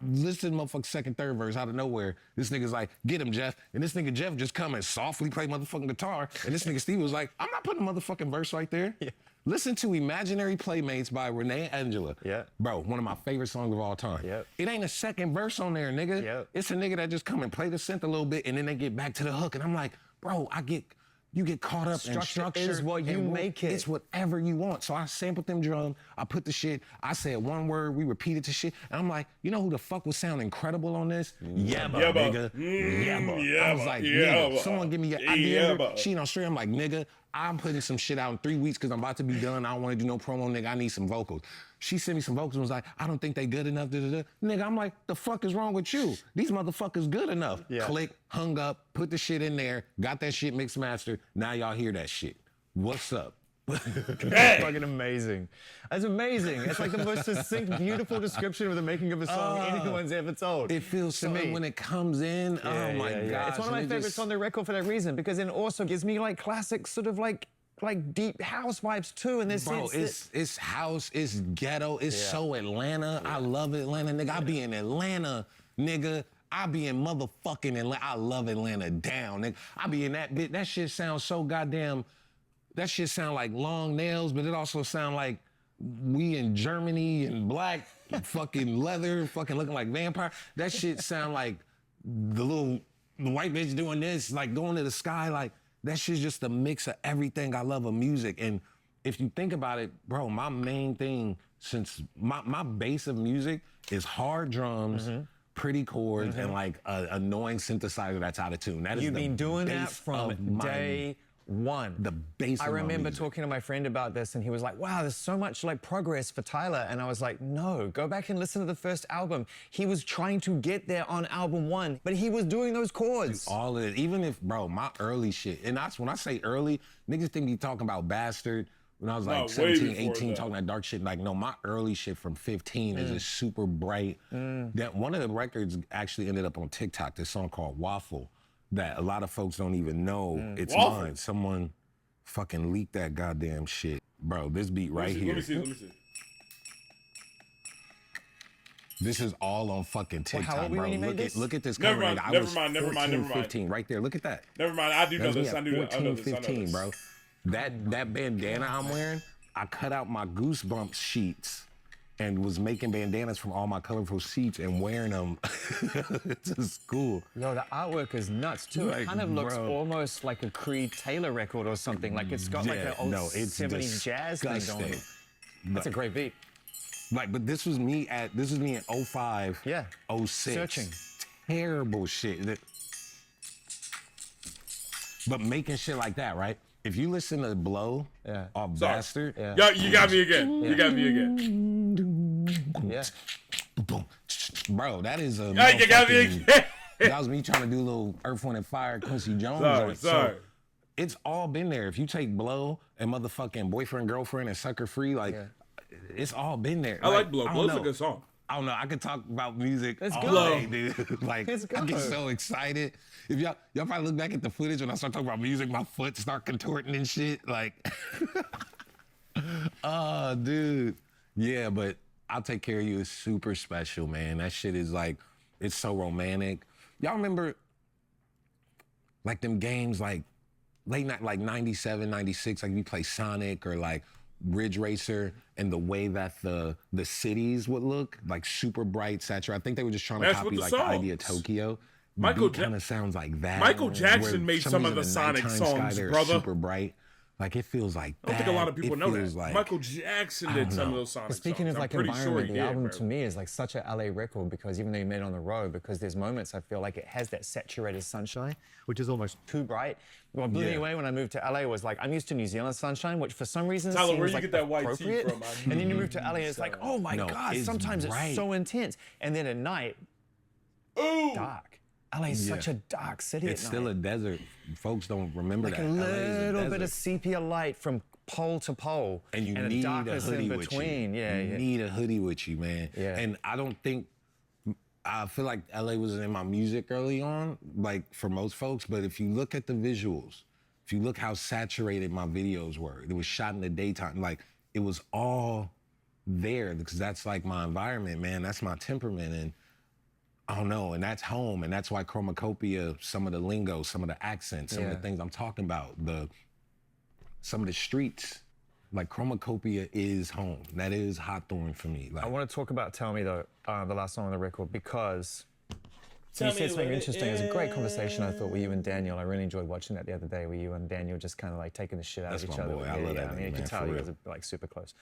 listen to motherfucking second, third verse out of nowhere. This nigga's like, get him, Jeff. And this nigga Jeff just come and softly play motherfucking guitar. And this nigga Stevie was like, I'm not putting a motherfucking verse right there. Yeah. Listen to Imaginary Playmates by Renee Angela. Yeah. Bro, one of my favorite songs of all time. Yep. It ain't a second verse on there, nigga. Yep. It's a nigga that just come and play the synth a little bit and then they get back to the hook. And I'm like, bro, you get caught up in structure. is what you and make it. It's whatever you want. So I sampled them drums. I put the shit. I said one word. We repeated the shit. And I'm like, you know who the fuck would sound incredible on this? Yebba, nigga. Yebba. I was like, nigga, someone give me your idea. She in Australia. I'm like, nigga, I'm putting some shit out in 3 weeks because I'm about to be done. I don't want to do no promo, nigga. I need some vocals. She sent me some vocals and was like, I don't think they good enough. Nigga, I'm like, the fuck is wrong with you? These motherfuckers good enough. Yeah. Click, hung up, put the shit in there, got that shit mixed mastered. Now y'all hear that shit. What's up? That's fucking amazing. That's amazing. It's like the most succinct, beautiful description of the making of a song anyone's ever told. It feels so me. when it comes in. Oh my god! It's one of my favorites on the record for that reason, because it also gives me like classic sort of like deep house vibes too. And this Bro, it's house, it's ghetto, it's so Atlanta. I love Atlanta, nigga. I be in Atlanta, nigga. I be in motherfucking Atlanta. I love Atlanta down, nigga. I be in that bit. That shit sounds so goddamn. That shit sound like Long Nails, but it also sound like we in Germany and black fucking leather, fucking looking like vampire. That shit sound like the white bitch doing this, like going to the sky. Like that shit's just a mix of everything I love of music. And if you think about it, bro, my main thing since my base of music is hard drums, pretty chords, and like an annoying synthesizer that's out of tune. That is You've the been doing that base from of my- day one. The base I of my remember music. talking to my friend about this, and he was like, wow, there's so much like progress for Tyler. And I was like, no, go back and listen to the first album. He was trying to get there on album 1, but he was doing those chords. All of it, even if, bro, my early shit, and that's when I say early, niggas think me talking about Bastard when I was like No, way 17, before 18, that. talking that dark shit. Like, no, my early shit from 15 is just super bright. That one of the records actually ended up on TikTok, this song called Waffle, that a lot of folks don't even know it's Waffle? mine. Someone fucking leaked that goddamn shit. Bro, this beat right here. Let me see. This is all on fucking how TikTok, old were you bro. when you made this? Look at this Never cover. mind, nigga. I never was mind, never mind, 14, never mind. 15, right there. Look at that. Never mind. I do know That was me this. I at knew that. I know 14, this. I know 15, this. bro. That bandana I'm wearing, I cut out my Goosebumps sheets and was making bandanas from all my colorful sheets and wearing them to school. Yo, the artwork is nuts too. Like, It kind of looks bro. almost like a Creed Taylor record or something. Like it's got like an old 70s jazz thing going on. That's a great beat. Like, but this was me in 05, Yeah. 06. Searching. Terrible shit. But making shit like that, right? If you listen to Blow or Bastard, Yo, you got me again. You got me again. Yeah. boom, bro, that is a. Yo, you got me motherfucking- again. That was me trying to do a little Earth, Wind, and Fire, Quincy Jones. Sorry, joint. sorry. So it's all been there. If you take Blow and motherfucking Boyfriend, Girlfriend and Sucker Free, like, it's all been there. I like Blow. I don't Blow's a know. good song. I don't know. I could talk about music Let's all go. day, dude. Like, Let's I go. get so excited. If y'all probably look back at the footage when I start talking about music, my foot start contorting and shit. Like, oh, dude. Yeah, but I'll Take Care of You is super special, man. That shit is like, it's so romantic. Y'all remember, like, them games, like, late night, like 97, 96, like we play Sonic or like Ridge Racer, and the way that the cities would look, like super bright, saturated. I think they were just trying to That's copy what the like the idea of songs. Tokyo. Michael kind of sounds like that. Michael Jackson where made for some of reason the Sonic nighttime songs, they're brother. super bright. Like it feels like I don't think a lot of people know that. Like, Michael Jackson I did don't some of know. those Sonic Speaking songs. of like I'm pretty sure environment, he the did, album bro. to me is like such a LA record because even though you made it on the road, because there's moments I feel like it has that saturated sunshine, which is almost too bright. What blew me Yeah. away when I moved to LA was like, I'm used to New Zealand sunshine, which for some reason Tyler, seems where you like get that white tea appropriate. from? And then you move to LA and it's like, oh my No, God, it's sometimes bright. it's so intense. And then at night, Ooh! dark. LA is such a dark city it's at still night. a desert. Folks don't remember Like that. a LA is a little bit desert. of sepia light from pole to pole. And you a need a darkness hoodie in with you. between. Yeah, you yeah. need a hoodie with you, man. Yeah. And I don't think, I feel like LA was in my music early on, like for most folks, but if you look at the visuals, if you look how saturated my videos were, it was shot in the daytime, like it was all there because that's like my environment, man. That's my temperament. And I don't know, and that's home, and that's why Chromacopia, some of the lingo, some of the accents, some of the Yeah. things I'm talking about, some of the streets, like Chromacopia is home. That is Hawthorne for me. Like, I want to talk about Tell Me though, the last song on the record, because Tell you me said something what it interesting. It was a great conversation, I thought, with you and Daniel. I really enjoyed watching that the other day, where you and Daniel just kind of like taking the shit out That's of each my other. boy. I Yeah, love yeah. that I mean, you nigga, can man, tell for you real. guys are like super close.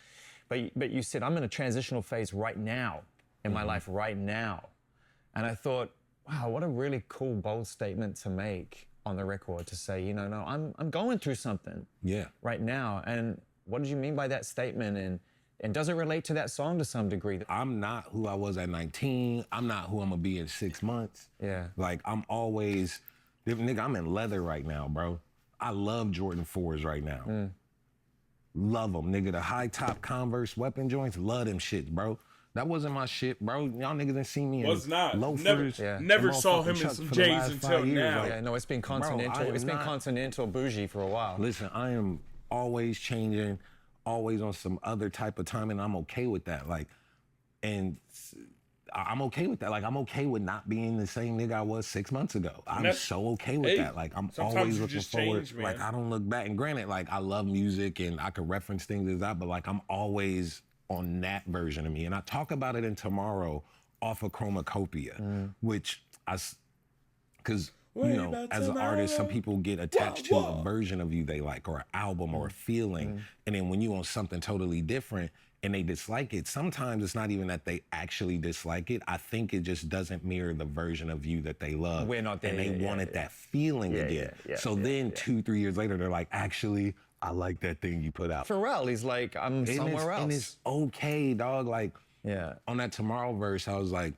But you said, I'm in a transitional phase right now, in my life right now. And I thought, wow, what a really cool, bold statement to make on the record, to say, no, I'm going through something yeah. right now. And what did you mean by that statement? And does it relate to that song to some degree? I'm not who I was at 19. I'm not who I'm gonna be in 6 months. Yeah. Like, I'm always, nigga, I'm in leather right now, bro. I love Jordan 4s right now. Love them, nigga. The high top Converse weapon joints, love them shits, bro. That wasn't my shit, bro. Y'all niggas didn't see me in Was not. loafers. Yeah. Never and saw him motherfucking in Chucks some for the J's last until 5 years, now. like, Yeah, no, it's been continental. I am It's been not- continental bougie for a while. Listen, I am always changing, always on some other type of time, and I'm okay with that. Like, and I'm okay with that. Like, I'm okay with not being the same nigga I was 6 months ago. I'm that's- so okay with hey, that. Like, I'm sometimes always you looking just forward. change, man. Like, I don't look back. And granted, like, I love music and I could reference things as that, but like, I'm always on that version of me. And I talk about it in Tomorrow off of Chromacopia, which because Worry you know, about as an artist, some tomorrow. people get attached Whoa, to whoa. a version of you they like, or an album, or a feeling, and then when you on something totally different and they dislike it, sometimes it's not even that they actually dislike it. I think it just doesn't mirror the version of you that they love. We're not there and they yet, yeah, wanted yeah. that feeling Yeah, again. yeah, So yeah, then yeah. 2-3 years later, they're like, actually, I like that thing you put out. Pharrell, he's like, I'm And somewhere it's, else. And it's okay, dog. Like, Yeah. on that Tomorrow verse, I was like,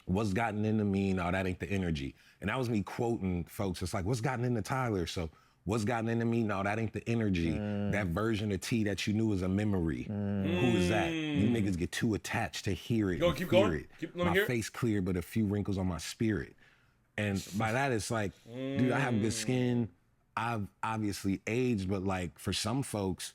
what's gotten into me? No, that ain't the energy. And that was me quoting folks. It's like, what's gotten into Tyler? So what's gotten into me? No, that ain't the energy. That version of T that you knew was a memory. Who is that? You niggas get too attached to hear it. Go, and keep fear going. it. Let me My hear it. face clear, but a few wrinkles on my spirit. And by that, it's like, dude, I have good skin. I've obviously aged, but like for some folks,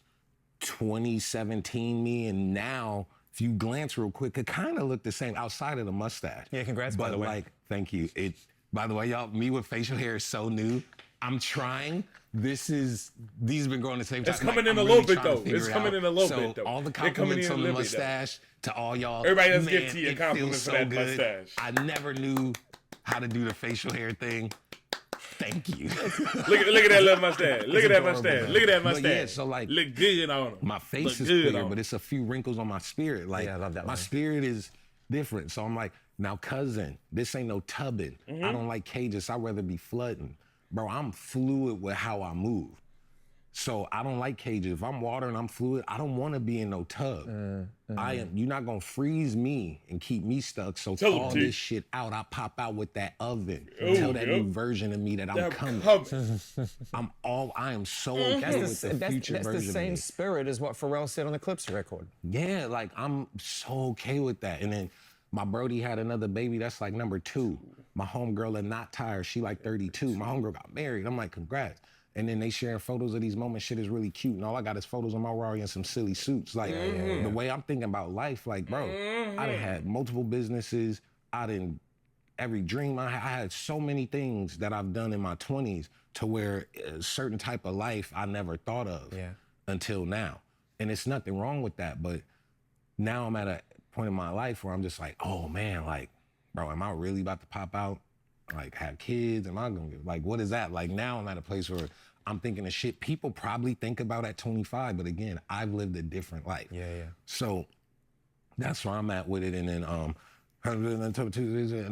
2017 me and now, if you glance real quick, it kind of look the same outside of the mustache. Yeah, congrats, by But the way. like, thank you. By the way, y'all, me with facial hair is so new. I'm trying. These have been growing the same time. It's coming Like, in I'm a little really bit, trying to though. figure It's it coming out. in a little So bit, though. all the They're coming compliments in a on the little bit, though. mustache to all y'all. Everybody, let's man, give T a it compliment feels for so that good. mustache. I never knew how to do the facial hair thing. Thank you. Look at that little mustache. Look at that adorable, mustache. man. Look at that But mustache. yeah, so, like, look good on him. My face Look is good clear, on but him. it's a few wrinkles on my spirit. Like, Yeah, I love that my line. spirit is different. So I'm like, now, cousin, this ain't no tubbing. I don't like cages. I'd rather be flooding. Bro, I'm fluid with how I move. So I don't like cages. If I'm water and I'm fluid, I don't want to be in no tub. You're not gonna freeze me and keep me stuck. So Tell 'em, all T. this shit out, I pop out with that oven. Oh, Tell that yep. new version of me that I'm coming. I am so okay with the future That's the version same of me. spirit as what Pharrell said on the Clips record. Yeah, like I'm so okay with that. And then my Brody had another baby that's like number 2. My homegirl is not tired. She like 32. My homegirl got married. I'm like, congrats. And then they sharing photos of these moments. Shit is really cute. And all I got is photos of my Rari in some silly suits. Like the way I'm thinking about life, like, bro, I done had multiple businesses. Every dream I had so many things that I've done in my 20s to where a certain type of life I never thought of until now. And it's nothing wrong with that. But now I'm at a point in my life where I'm just like, oh man, like, bro, am I really about to pop out? Like, have kids? Am I gonna, like, what is that? Like, now I'm at a place where I'm thinking of shit people probably think about at 25, but again, I've lived a different life. So that's where I'm at with it. And then, and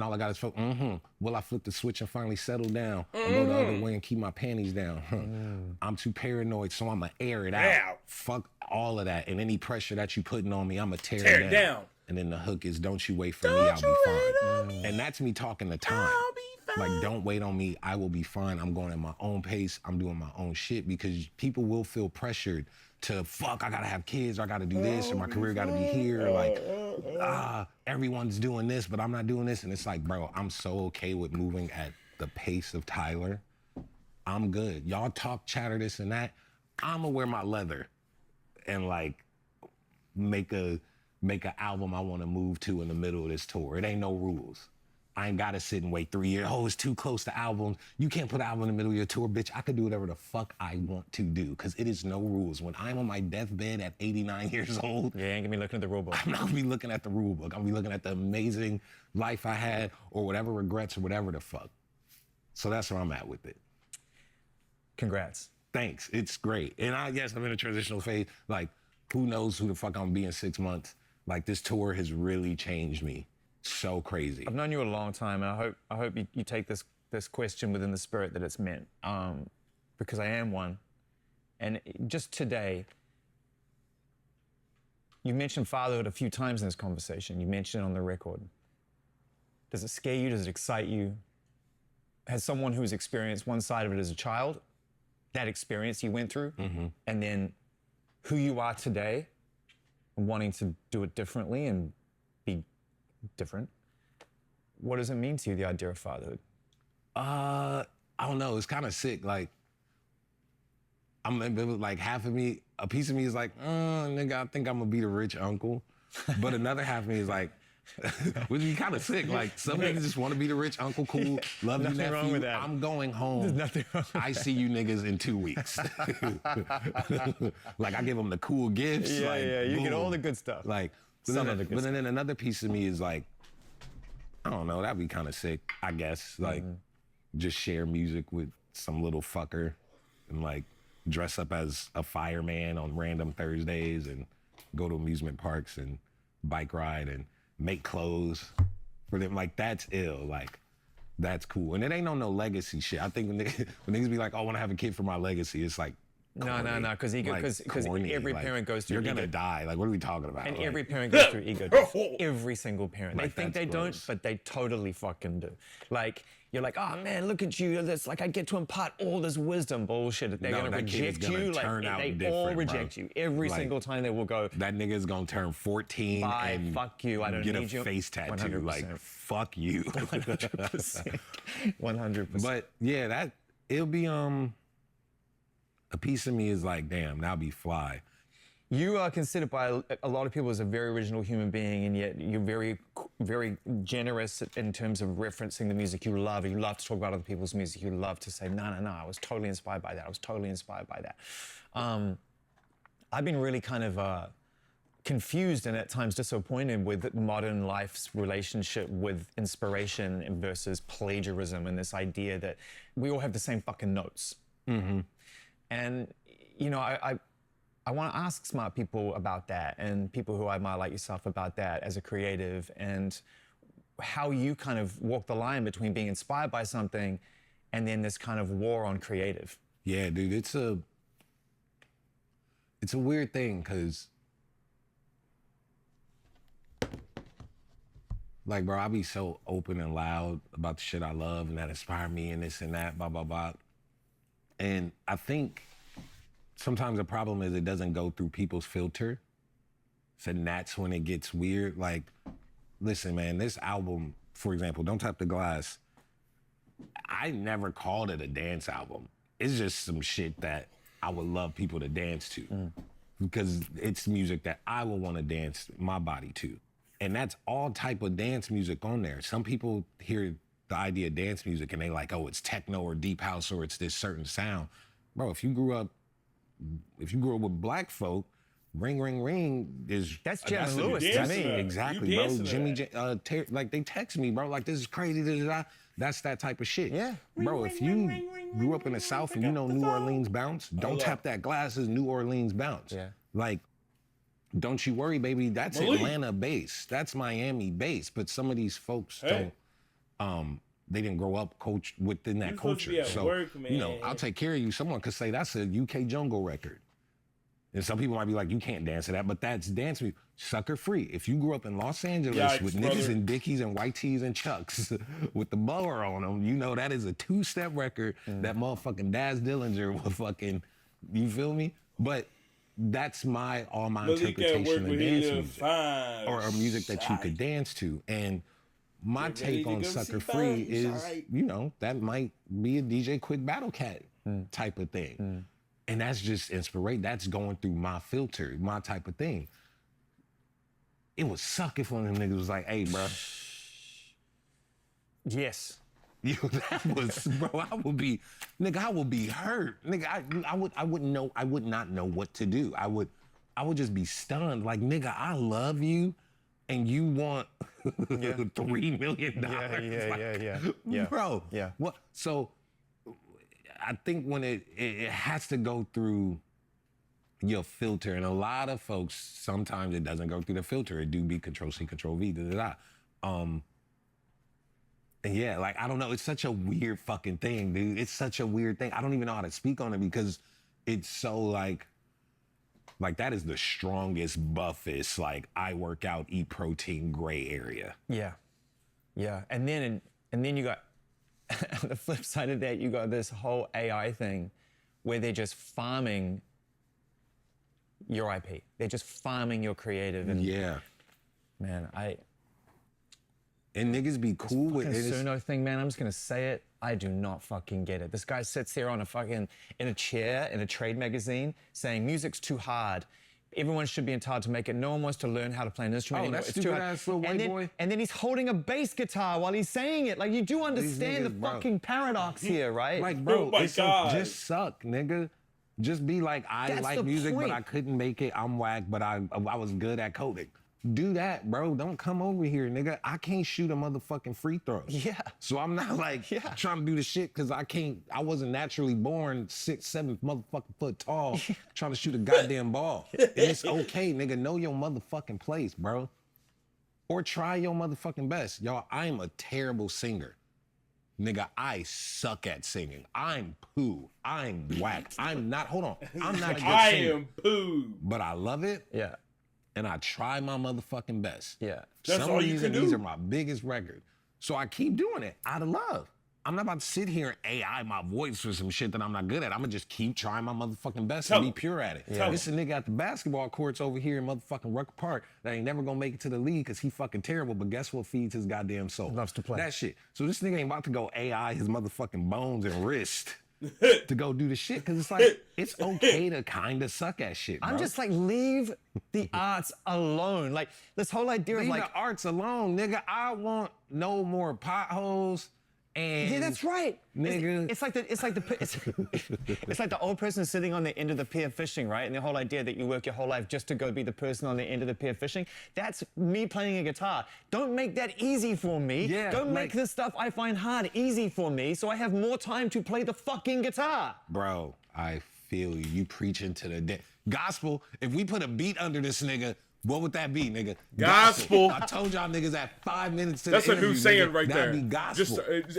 all I got is, will I flip the switch and finally settle down or go the other way and keep my panties down? I'm too paranoid, so I'ma air it out. Fuck all of that. And any pressure that you putting on me, I'ma tear it down. And then the hook is, don't you wait for me, I'll be fine. And that's me talking the time. I'll be fine. Like, don't wait on me, I will be fine. I'm going at my own pace, I'm doing my own shit, because people will feel pressured to, fuck, I gotta have kids, or I gotta do this, or my career gotta be here, like, everyone's doing this, but I'm not doing this. And it's like, bro, I'm so okay with moving at the pace of Tyler. I'm good. Y'all talk, chatter, this and that. I'ma wear my leather and like make an album I want to move to in the middle of this tour. It ain't no rules. I ain't gotta sit and wait 3 years. Oh, it's too close to albums. You can't put an album in the middle of your tour, bitch. I could do whatever the fuck I want to do, because it is no rules. When I'm on my deathbed at 89 years old, You ain't gonna be looking at the rule book. I'm not gonna be looking at the rule book. I'm gonna be looking at the amazing life I had, or whatever regrets, or whatever the fuck. So that's where I'm at with it. Congrats. Thanks, it's great. And I guess I'm in a transitional phase. Like, who knows who the fuck I'm gonna be in 6 months? Like, this tour has really changed me. So crazy. I've known you a long time, and I hope you take this question within the spirit that it's meant, because I am one. And just today, you mentioned fatherhood a few times in this conversation. You mentioned it on the record. Does it scare you? Does it excite you? Has someone who's experienced one side of it as a child, that experience you went through, and then who you are today, and wanting to do it differently and be different, what does it mean to you, the idea of fatherhood? I don't know. It's kind of sick. Like, like half of me, a piece of me is like, nigga, I think I'm gonna be the rich uncle. But another half of me is like, which is kind of sick. Like, some niggas just want to be the rich uncle, cool, love you, Nothing nephew. wrong with that. I'm going home. There's nothing wrong with I see you niggas in 2 weeks. Like, I give them the cool gifts. Yeah, like, yeah, you get boom. all the good stuff. Like, Some of the good but stuff. then another piece of me is like, I don't know, that'd be kind of sick, I guess. Like, just share music with some little fucker and like dress up as a fireman on random Thursdays and go to amusement parks and bike ride and make clothes for them. Like, that's ill. Like, that's cool. And it ain't no legacy shit. I think when niggas be like, oh, I want to have a kid for my legacy, it's like, No, because corny. every Like, parent goes through you're gonna ego. die. Like, what are we talking about? And Like, every parent goes through ego death. Every single parent. They Like, think that's they don't, gross. but they totally fucking do. Like, you're like, oh man, look at you. It's like I get to impart all this wisdom. Bullshit. They're No, gonna that kid is reject gonna you. turn out They all different, reject bro. you. Every Like, single time they will go, that nigga's gonna turn 14 bye, and fuck you, I don't get need a you. face tattoo. 100%. Like, fuck you. 100%. 100%. But yeah, it'll be a piece of me is like, damn, that'll be fly. You are considered by a lot of people as a very original human being, and yet you're very, very generous in terms of referencing the music you love. You love to talk about other people's music. You love to say, no, I was totally inspired by that. I was totally inspired by that. I've been really kind of confused and at times disappointed with modern life's relationship with inspiration versus plagiarism, and this idea that we all have the same fucking notes. And, you know, I want to ask smart people about that, and people who I admire like yourself about that as a creative, and how you kind of walk the line between being inspired by something and then this kind of war on creative. Yeah, dude, it's a weird thing because, like, bro, I be so open and loud about the shit I love and that inspire me and this and that, blah, blah, blah. And I think sometimes the problem is it doesn't go through people's filter. So that's when it gets weird. Like, listen, man, this album, for example, Don't Tap the Glass, I never called it a dance album. It's just some shit that I would love people to dance to because it's music that I would want to dance my body to. And that's all type of dance music on there. Some people hear the idea of dance music and they like, oh, it's techno or deep house or it's this certain sound. Bro, if you grew up with black folk, Ring Ring Ring is That's Jim That's what Lewis you to dance me. to. exactly, You bro. dancing to Jimmy, that. like they text me, bro, like this is crazy. That's that type of shit. Yeah. Bro, if you grew up in the South and you know New Orleans bounce, Don't Hold Tap up. That Glass is New Orleans bounce. Yeah. Like, Don't You Worry, Baby, that's Malik. Atlanta bass. That's Miami bass. But some of these folks Hey. don't, they didn't grow up within that You supposed to culture. be at So, work, you know, man. I'll take care of you. Someone could say that's a UK jungle record. And some people might be like, you can't dance to that, but that's dance music. Sucker Free. If you grew up in Los Angeles Yikes, with brother. niggas and dickies and white tees and chucks with the blower on them, you know that is a two-step record that motherfucking Daz Dillinger will fucking, you feel me? But that's all my Malik at work interpretation of with dance his music. fine. Or music that you could dance to. And my Get ready take to on go Sucker see Free Bugs, is, alright. you know, that might be a DJ Quick Battle Cat type of thing. And that's just inspiration. That's going through my filter, my type of thing. It would suck if one of them niggas was like, hey, bro, Yes. yo, that was, bro, I would be hurt. Nigga, I wouldn't know, I would not know what to do. I would just be stunned. Like, nigga, I love you and you want $3 million. Yeah. Bro, Yeah. what? So I think when it has to go through your filter, and a lot of folks, sometimes it doesn't go through the filter. It do be Control-C, Control-V, And yeah, like, I don't know. It's such a weird fucking thing, dude. It's such a weird thing. I don't even know how to speak on it because it's so like that is the strongest, buffest, like, I work out, eat protein, gray area. Yeah. Yeah. And then you got, on the flip side of that, you got this whole AI thing where they're just farming your IP. They're just farming your creative. And Yeah. man, And niggas be cool with fucking it. It's- Suno thing, man, I'm just gonna say it. I do not fucking get it. This guy sits there on in a chair in a trade magazine saying music's too hard. Everyone should be entitled to make it. No one wants to learn how to play an instrument Oh, anymore. that It's too stupid hard. ass little white and then, boy. And then he's holding a bass guitar while he's saying it. Like, you do understand the niggas, bro. fucking paradox here, right? Like, bro, Oh my God. just suck, nigga. Just be like, I That's like the music, point. but I couldn't make it. I'm whack, but I was good at coding. Do that, bro. Don't come over here, nigga. I can't shoot a motherfucking free throw. Yeah. So I'm not like trying to do the shit because I wasn't naturally born 6, 7 motherfucking foot tall trying to shoot a goddamn ball. And it's okay, nigga. Know your motherfucking place, bro. Or try your motherfucking best. Y'all, I am a terrible singer. Nigga, I suck at singing. I'm poo. I'm whack. I'm not, hold on. I'm not a good I singer. am poo. But I love it Yeah. and I try my motherfucking best. Yeah. That's Some all of you these, can these do. are my biggest records. So I keep doing it out of love. I'm not about to sit here and AI my voice for some shit that I'm not good at. I'm gonna just keep trying my motherfucking best Tell and be him. pure at it. Tell This a nigga at the basketball courts over here in motherfucking Rucker Park that ain't never gonna make it to the league because he fucking terrible, but guess what feeds his goddamn soul? Loves to play. That shit. So this nigga ain't about to go AI his motherfucking bones and wrist to go do the shit because it's like, it's okay to kind of suck at shit, bro. I'm just like, leave the arts alone. Like, this whole idea of Leave like, the arts alone, nigga. I want no more potholes and yeah, that's right. Nigga. It's like the old person sitting on the end of the pier fishing, right? And the whole idea that you work your whole life just to go be the person on the end of the pier fishing. That's me playing a guitar. Don't make that easy for me. Yeah, Don't make like- the stuff I find hard easy for me so I have more time to play the fucking guitar. Bro, I feel you. You preaching to the dead. Gospel, if we put a beat under this nigga, what would that be, nigga? Gospel. I told y'all niggas at 5 minutes to That's the a new interview, saying nigga, right there. That'd be gospel. Just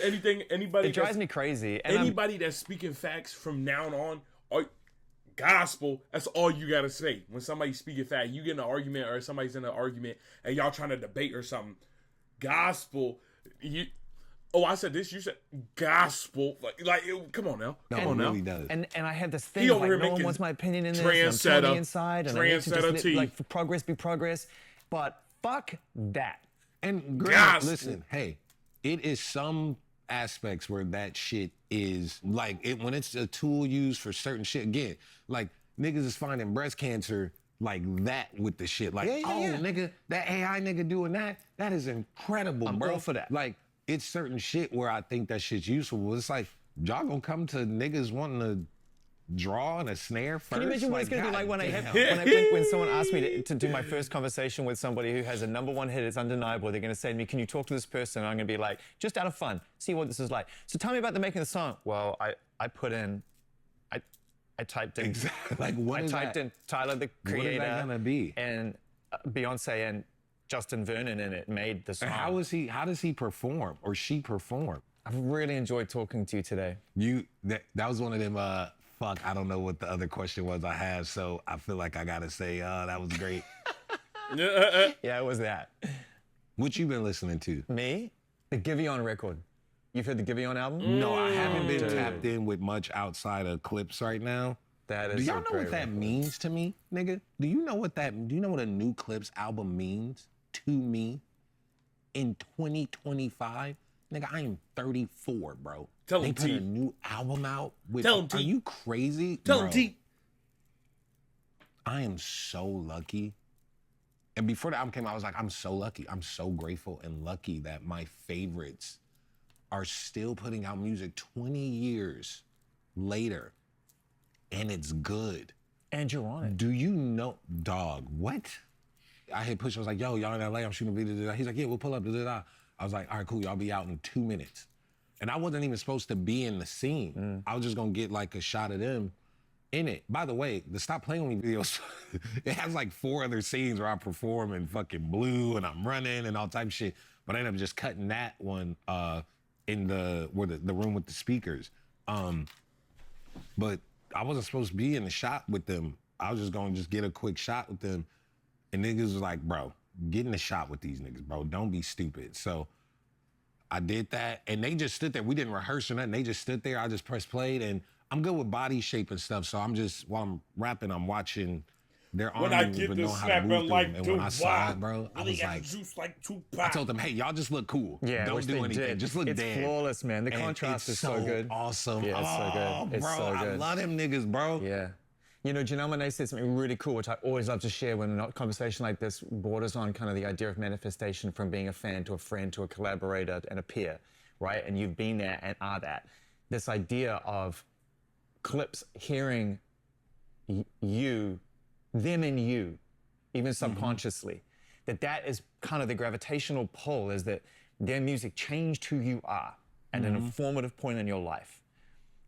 anybody. It drives that's- me crazy. And I'm- Anybody that's speaking facts from now on, Gospel, that's all you gotta say. When somebody's speaking fat, you get in an argument or somebody's in an argument and y'all trying to debate or something. Gospel, I said this, you said gospel. Come on now. Come on really now. does. And I have this He thing over like, here no one making wants my opinion in this. And I'm trendsetter- totally inside, and I need to trendsetter just tea. like for progress be progress. But fuck that. And Gospel. listen, hey, it is some aspects where that shit is like when it's a tool used for certain shit. Again, like niggas is finding breast cancer like that with the shit. Like, nigga, that AI nigga doing that is incredible, I'm bro. all for that. Like, it's certain shit where I think that shit's useful. It's like, y'all gonna come to niggas wanting to draw and a snare first? Can you imagine what it's Like, going to be God like damn. when someone asks me to do my first conversation with somebody who has a #1 hit, it's undeniable. They're going to say to me, can you talk to this person? And I'm going to be like, just out of fun, see what this is like. So tell me about the making of the song. Well, I typed in. Exactly. Like, what I is typed that? in Tyler, the What is creator. that gonna be? And Beyonce and Justin Vernon in it made the song. How does he perform or she perform? I've really enjoyed talking to you today. That was one of them, fuck, I don't know what the other question was I had, so I feel like I gotta say, that was great. Yeah, it was that. What you been listening to? Me? The Giveon record. You've heard the Giveon album? No, I haven't been Dude. tapped in with much outside of clips right now. That is Do a y'all know great what that record. means to me, nigga? Do you know what a new Clips album means to me in 2025? Nigga, I am 34, bro. Tell they him, put T. a new album out with Tell him, Are T. you crazy? Tell bro, him, T. I am so lucky. And before the album came out, I was like, I'm so lucky. I'm so grateful and lucky that my favorites are still putting out music 20 years later. And it's good. And you're on it. Do you know, dog, what? I hit push, I was like, yo, y'all in LA, I'm shooting a video. Da-da. He's like, yeah, we'll pull up. Da-da-da. I was like, all right, cool, y'all be out in 2 minutes. And I wasn't even supposed to be in the scene. I was just gonna get like a shot of them in it. By the way, the Stop Playing With Me videos, it has like 4 other scenes where I perform in fucking blue and I'm running and all type of shit. But I ended up just cutting that one in the room with the speakers. But I wasn't supposed to be in the shot with them. I was just gonna get a quick shot with them. And niggas was like, bro, get in the shot with these niggas, bro. Don't be stupid. So I did that, and they just stood there. We didn't rehearse or nothing. They just stood there. I just pressed played, and I'm good with body shape and stuff. So I'm just, while I'm rapping, I'm watching their arms When I get but to know how to move snapping through like them. And the when I saw it, bro, I really was got like, juice like Tupac. I told them, hey, y'all just look cool. Yeah, Don't which do they anything. did. Just look It's dead. flawless, man. The And contrast it's is so good. Awesome. Yeah, it's so good. Oh, It's bro, so I good. love them niggas, bro. Yeah. You know, Janelle Monáe said something really cool, which I always love to share when a conversation like this borders on kind of the idea of manifestation from being a fan to a friend to a collaborator and a peer, right? And you've been there and are that. This idea of Clips hearing you, them and you, even subconsciously, that is kind of the gravitational pull, is that their music changed who you are at an informative point in your life.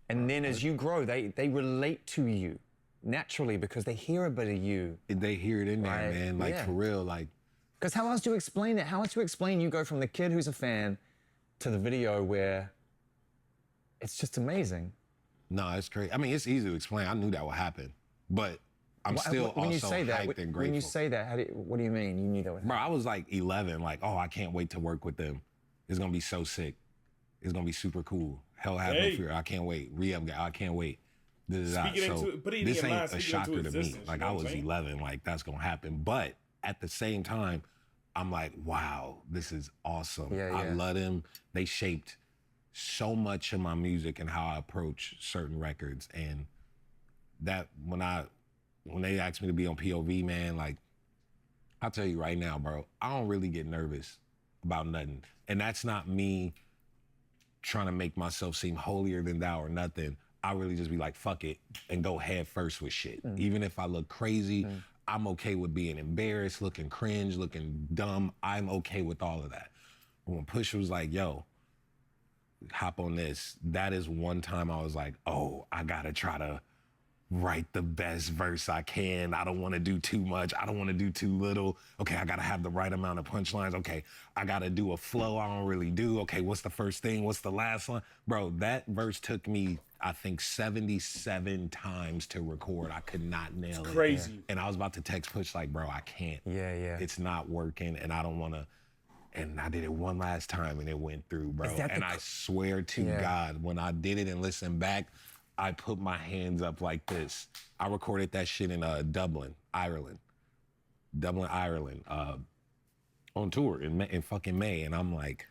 And then as you grow, they relate to you naturally because they hear a bit of you. They hear it in there, Right. man. Like, Yeah. for real, like, Because how else do you explain it? How else do you explain you go from the kid who's a fan to the video where it's just amazing? no, it's crazy. I mean, it's easy to explain. I knew that would happen, but I'm still when also you say that, hyped and grateful. when you say that, what do you mean? You knew that would happen? Bro, I was like 11, like, oh, I can't wait to work with them. It's gonna be so sick. It's gonna be super cool. Hell have no Hey. fear. I can't wait. Re-up guy, I can't wait. Speaking So into- putting this it in ain't line, a speaking shocker into to me. existence, Like, you know I what I'm was saying? 11, like, that's gonna happen. But at the same time, I'm like, wow, this is awesome. Yeah, I yeah. love them. They shaped so much of my music and how I approach certain records. And that when they asked me to be on POV, man, like, I'll tell you right now, bro, I don't really get nervous about nothing. And that's not me trying to make myself seem holier than thou or nothing. I really just be like, fuck it, and go head first with shit. Even if I look crazy, I'm okay with being embarrassed, looking cringe, looking dumb. I'm okay with all of that. When Pusha was like, yo, hop on this, that is one time I was like, oh, I gotta try to write the best verse I can. I don't want to do too much. I don't want to do too little. Okay, I got to have the right amount of punchlines. Okay, I got to do a flow I don't really do. Okay, what's the first thing? What's the last one? Bro, that verse took me I think 77 times to record. I could not nail it. Crazy. And I was about to text Push like, bro, I can't. Yeah. It's not working, and I don't want to. And I did it one last time, and it went through, bro. Is that And the I swear to Yeah. God, when I did it and listened back, I put my hands up like this. I recorded that shit in Dublin, Ireland. On tour in fucking May, and I'm like,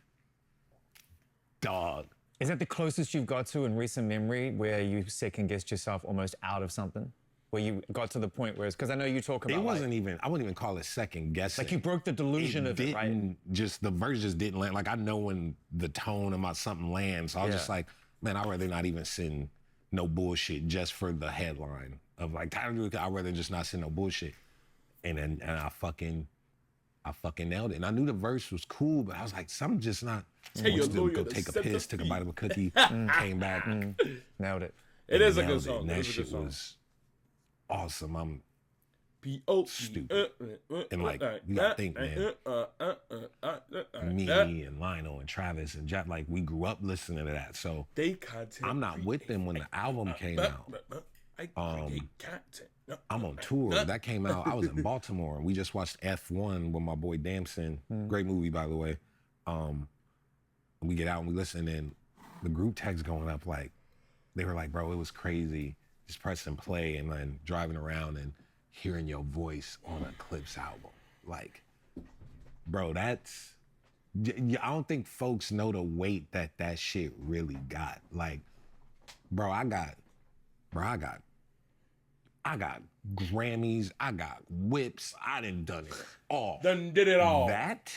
dog. Is that the closest you've got to in recent memory where you second-guessed yourself almost out of something? Where you got to the point where it's, because I know you talk about It wasn't even, I wouldn't even call it second guessing. like you broke the delusion of it, right? The verse just didn't land. Like, I know when the tone about something lands. So I was just like, man, I'd rather not even send no bullshit just for the headline of like, I'd rather just not send no bullshit. And I fucking nailed it. And I knew the verse was cool, but I was like, something just not. Tell your Went to lawyer go to take a set the piss, took a bite of a cookie, came back. Nailed it. It is a good nailed it. song. And It that is a good shit song. was awesome. I'm Stupid. And, like, you gotta think, man. Me and Lionel and Travis and Jack, like, we grew up listening to that. So They content. I'm not with them when the album came out. I'm on tour. That came out. I was in Baltimore, and we just watched F1 with my boy Damson. Great movie, by the way. We get out and we listen, and the group text going up, like, they were like, bro, it was crazy. Just pressing play and then driving around and hearing your voice on a Clips album. Like, bro, that's, I don't think folks know the weight that shit really got. Like, bro, I got Grammys, I got whips, I done it all. Done did it all. That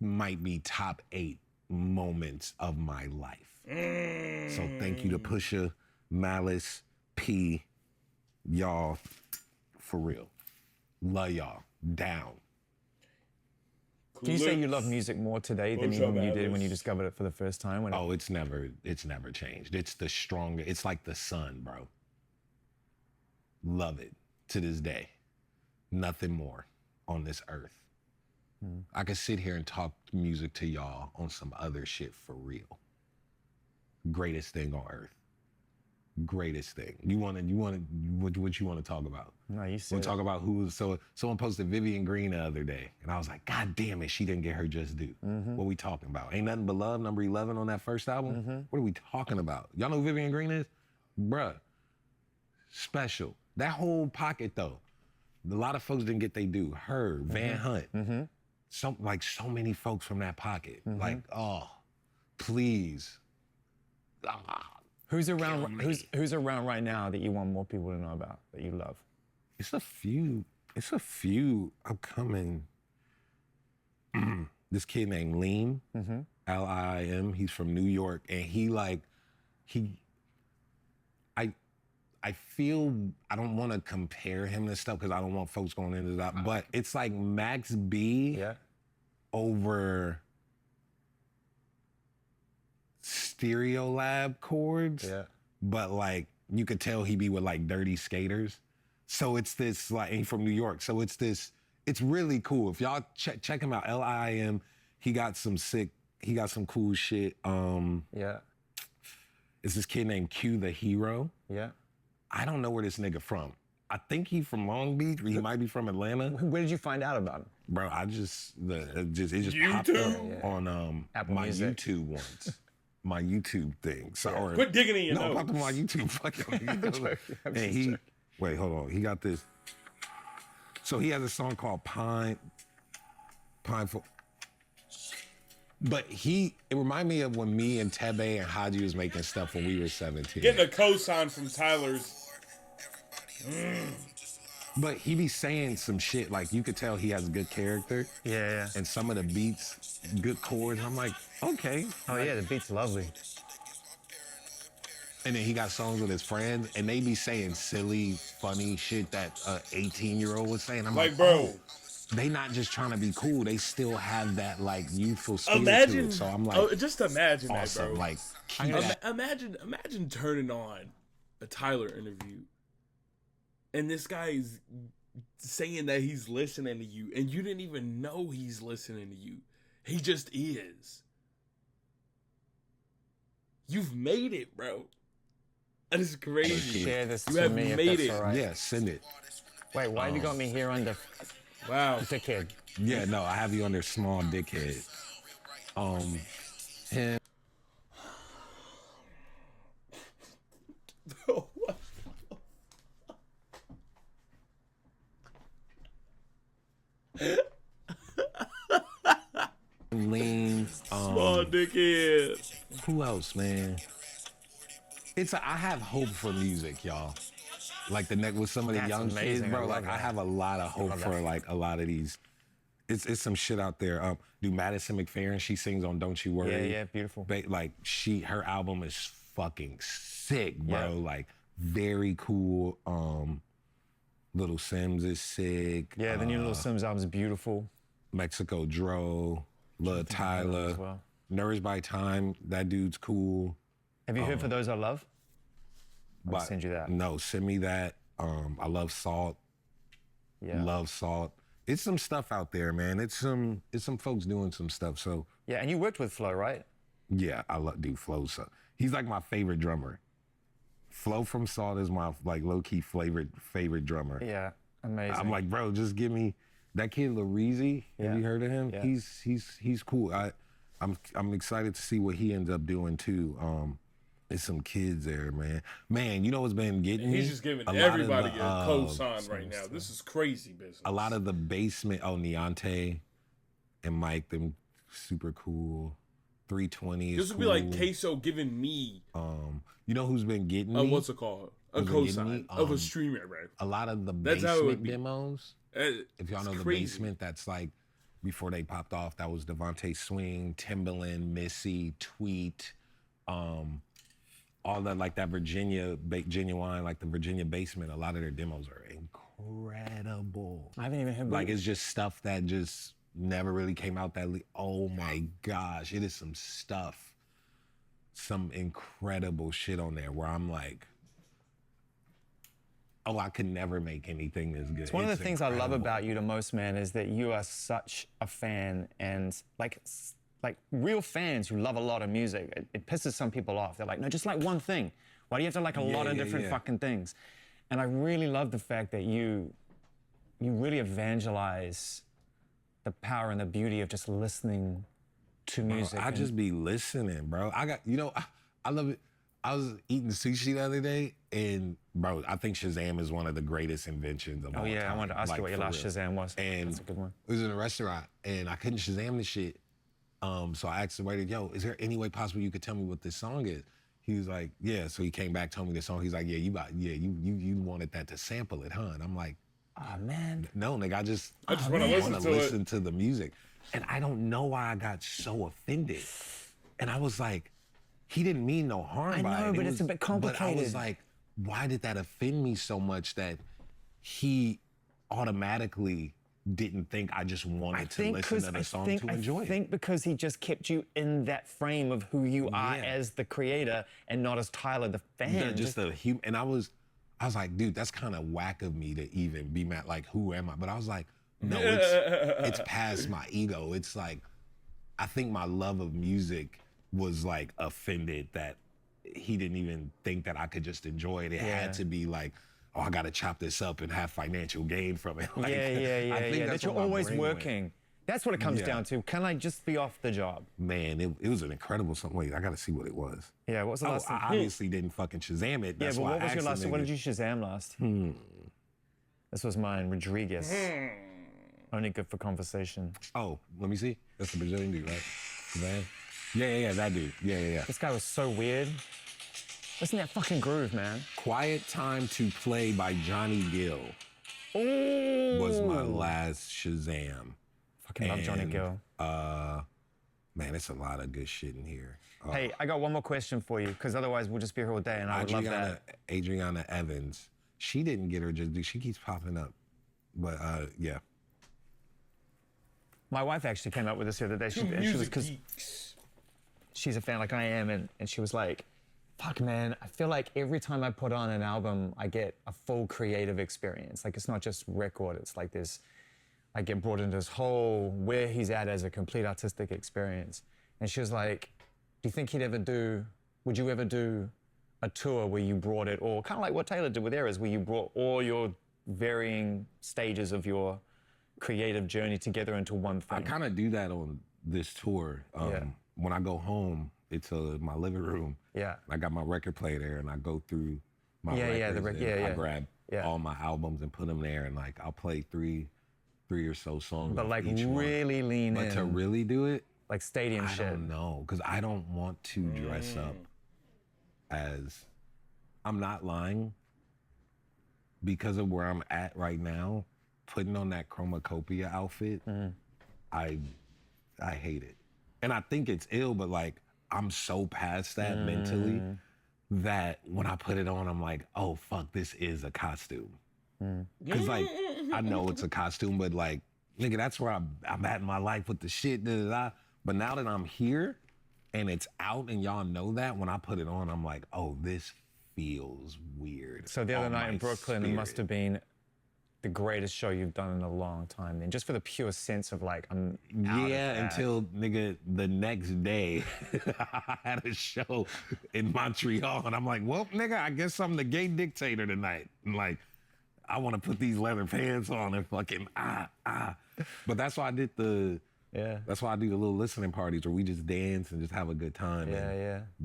might be top 8 moments of my life. So thank you to Pusha, Malice, P, y'all, for real. Love y'all. Down. Can you say you love music more today than What's even up, you did when Atlas? you discovered it for the first time? When Oh, it's never changed. It's the stronger, it's like the sun, bro. Love it to this day. Nothing more on this earth. I could sit here and talk music to y'all on some other shit for real. Greatest thing on earth. Greatest thing. What you want to talk about? No, you We'll said talk about someone posted Vivian Green the other day, and I was like, God damn it, she didn't get her just due. What we talking about? Ain't Nothing But Love, number 11 on that first album? What are we talking about? Y'all know who Vivian Green is? Bruh. Special. That whole pocket, though. A lot of folks didn't get they due. Her, Van Hunt. So many folks from that pocket. Like, oh, please. Who's around? Who's around right now that you want more people to know about that you love? It's a few upcoming. This kid named Lean, Liim. He's from New York, and I feel I don't want to compare him to stuff because I don't want folks going into that. But it's like Max B over Stereolab chords. Yeah. But like you could tell he be with like Dirty Skaters. So it's this like, and he from New York. So it's really cool. If y'all check him out, Liim. He got some cool shit. Yeah. It's this kid named Q the Hero. Yeah. I don't know where this nigga from. I think he from Long Beach, but he might be from Atlanta. Where did you find out about him? Bro, it just popped up on Apple my Music. YouTube once. My YouTube thing. So or, Quit digging in your no, nose. popped up on my YouTube fucking. And wait, hold on. He got this. So he has a song called Pine for. But it reminded me of when me and Tebe and Haji was making stuff when we were 17. Getting a cosign from Tyler's. But he be saying some shit, like you could tell he has a good character. Yeah. And some of the beats, good chords. I'm like, okay. Oh yeah, the beat's lovely. And then he got songs with his friends, and they be saying silly, funny shit that a 18-year-old was saying. I'm like, bro. oh, they not just trying to be cool. They still have that like youthful spirit to Imagine. it. So I'm like, just imagine awesome. that, bro. Like, keep that. Imagine turning on a Tyler interview, and this guy is saying that he's listening to you, and you didn't even know he's listening to you. He just is. You've made it, bro. That is crazy. Share this You to have me if made that's it. all right. Yeah, send it. Wait, why have you got me here under Wow. dickhead? Yeah, no, I have you under small dickhead. Him. Lean. Small dickhead. Who else, man? I have hope for music, y'all. Like the neck with some of the That's young kids, amazing. bro. I Like love I that. have a lot of hope for like a lot of these. It's some shit out there. Do Madison McFerrin? She sings on "Don't You Worry." Yeah, yeah, beautiful. Like her album is fucking sick, bro. Yeah. Like very cool. Little Sims is sick. Yeah, the new Little Sims album is beautiful. Mexico Dro, Lil Tyler, as well. Nourished by Time. That dude's cool. Have you heard For Those I Love? I'll But send you that. No, send me that. I love Salt. Yeah. Love Salt. It's some stuff out there, man. It's some folks doing some stuff. So Yeah, and you worked with Flo, right? yeah, I love dude Flo. So he's like my favorite drummer. Flo from Salt is my like low key favorite drummer. Yeah, amazing. I'm like, bro, just give me that kid Lareezy. Have you heard of him? Yeah. He's cool. I'm excited to see what he ends up doing too. There's some kids there, man. Man, you know what's been getting me? He's just giving A lot of everybody the, a co-sign right now. This is crazy business. A lot of the basement. Oh, Neonte and Mike, them super cool. 320 is This would cool. be like Queso giving me You know who's been getting me? what's it called? A Who's been getting co-sign me? of a streamer, right? A lot of the That's how it would basement be. demos. If y'all know the basement, that's like before they popped off. That was Devontae Swing, Timbaland, Missy, Tweet, all that like that Genuine, like the Virginia basement. A lot of their demos are incredible. I haven't even heard. Like it's just stuff that just never really came out oh my gosh, it is some stuff, some incredible shit on there where I'm like, oh, I could never make anything this good. It's one of the things I love about you the most, man, is that you are such a fan and like real fans who love a lot of music. It pisses some people off. They're like, no, just like one thing. Why do you have to like a lot of different fucking things? And I really love the fact that you really evangelize the power and the beauty of just listening to music. I just be listening, bro. I love it. I was eating sushi the other day, and bro, I think Shazam is one of the greatest inventions of all time. Oh yeah, I wanted to ask you what your for last real. Shazam was. And That's a good one. it was in a restaurant, and I couldn't Shazam the shit. So I asked the waiter, yo, is there any way possible you could tell me what this song is? He was like, yeah. So he came back, told me the song. He's like, yeah, you wanted that to sample it, huh? And I'm like, Oh man. no, nigga, I just wanna wanna listen to it. listen to the music. And I don't know why I got so offended. And I was like, he didn't mean no harm I by it. know, It but it's a bit But I was complicated. like, why did that offend me so much that he automatically didn't think I just wanted to listen to the song to enjoy I it? think because he just kept you in that frame of who you are Yeah. as the creator and not as Tyler the fan. Yeah, just a human. And I was like, dude, that's kind of whack of me to even be mad. Like, who am I? But I was like, no, it's past my ego. It's like, I think my love of music was like offended that he didn't even think that I could just enjoy it. It Yeah. had to be like, oh, I gotta chop this up and have financial gain from it. Like, yeah. I think That that's you're what my always brain went. working. That's what it comes Yeah. down to. Can I just be off the job? Man, it was an incredible song. Wait, I gotta see what it was. Yeah, what was the Oh, last thing? I obviously didn't fucking Shazam it. Yeah, That's but why what I was your asked last? the What nigga. did you Shazam last? This was mine, Rodriguez. Only good for conversation. Oh, let me see. That's the Brazilian dude, right? Man. Yeah, that dude. Yeah. This guy was so weird. Listen to that fucking groove, man. Quiet Time to Play by Johnny Gill Ooh. was my last Shazam. Fucking love Johnny And, Gill. Man, it's a lot of good shit in here. Hey, I got one more question for you, because otherwise we'll just be here all day, and I would love that. Adriana Evans. She didn't get her just. She keeps popping up. But yeah. My wife actually came up with this the other day. Two and she was music because geeks. she's a fan like I am, and she was like, fuck, man, I feel like every time I put on an album, I get a full creative experience. Like, it's not just record, it's like this, I get brought into this whole, where he's at as a complete artistic experience. And she was like, do you think he'd ever do would you ever do a tour where you brought it all, kind of like what Taylor did with Eras, where you brought all your varying stages of your creative journey together into one thing? I kind of do that on this tour. Yeah. When I go home, it's my living room. Yeah. I got my record player there, and I go through my Yeah, yeah, records. the and I yeah. grab Yeah. all my albums and put them there, and like I'll play three or so songs. But off like each one. really lean But in, to really do it, like stadium I shit. don't know, because I don't want to dress up as. I'm not lying. Because of where I'm at right now, putting on that chromacopia outfit, I hate it. And I think it's ill, but like I'm so past that mentally that when I put it on, I'm like, oh fuck, this is a costume. Cause like I know it's a costume, but like, nigga, that's where I'm at in my life with the shit. Da, da, da. But now that I'm here and it's out and y'all know that, when I put it on, I'm like, oh, this feels weird. So the other on night my in Brooklyn, it must spirit. have been the greatest show you've done in a long time. Then, just for the pure sense of like, I'm out of Yeah, that. until nigga the next day, I had a show in Montreal, and I'm like, well, nigga, I guess I'm the gay dictator tonight. And like, I want to put these leather pants on and fucking But that's why I did that's why I do the little listening parties where we just dance and just have a good time. Yeah, and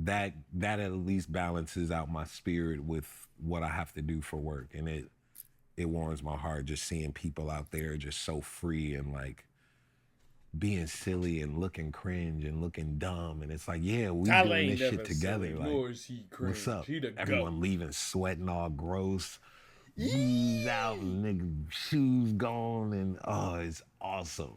yeah. That at least balances out my spirit with what I have to do for work, and it warms my heart just seeing people out there just so free and like being silly and looking cringe and looking dumb. And it's like, yeah, we Tyler doing ain't this never shit together. silly, Like, nor is he cringe. what's up? He the Everyone goat. leaving sweating all gross. Knees out and nigga shoes gone, and oh, it's awesome.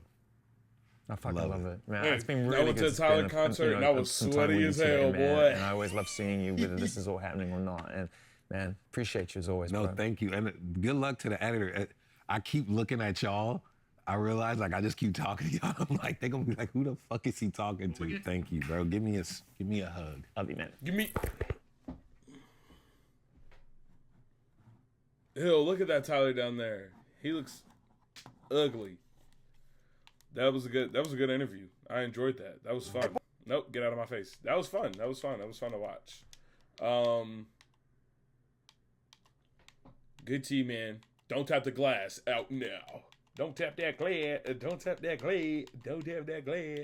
I fucking Love love it. it. Man, Hey, it's been I really went good to a spend Tyler of, concert and I was some time sweaty with you as today, hell, man. boy. And I always love seeing you, whether this is all happening or not. And man, appreciate you as always, No, bro. thank you. And good luck to the editor. I keep looking at y'all. I realize like I just keep talking to y'all. I'm like, they're gonna be like, who the fuck is he talking to? Thank you, bro. Give me a hug. Love you, man. Give me. Hill, look at that Tyler down there. He looks ugly. That was a good interview. I enjoyed that. That was fun. Nope, get out of my face. That was fun. That was fun to watch. Good tea, man. Don't tap the glass. Out now. Don't tap that glass. Don't tap that glass. Don't tap that glass.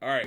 All right.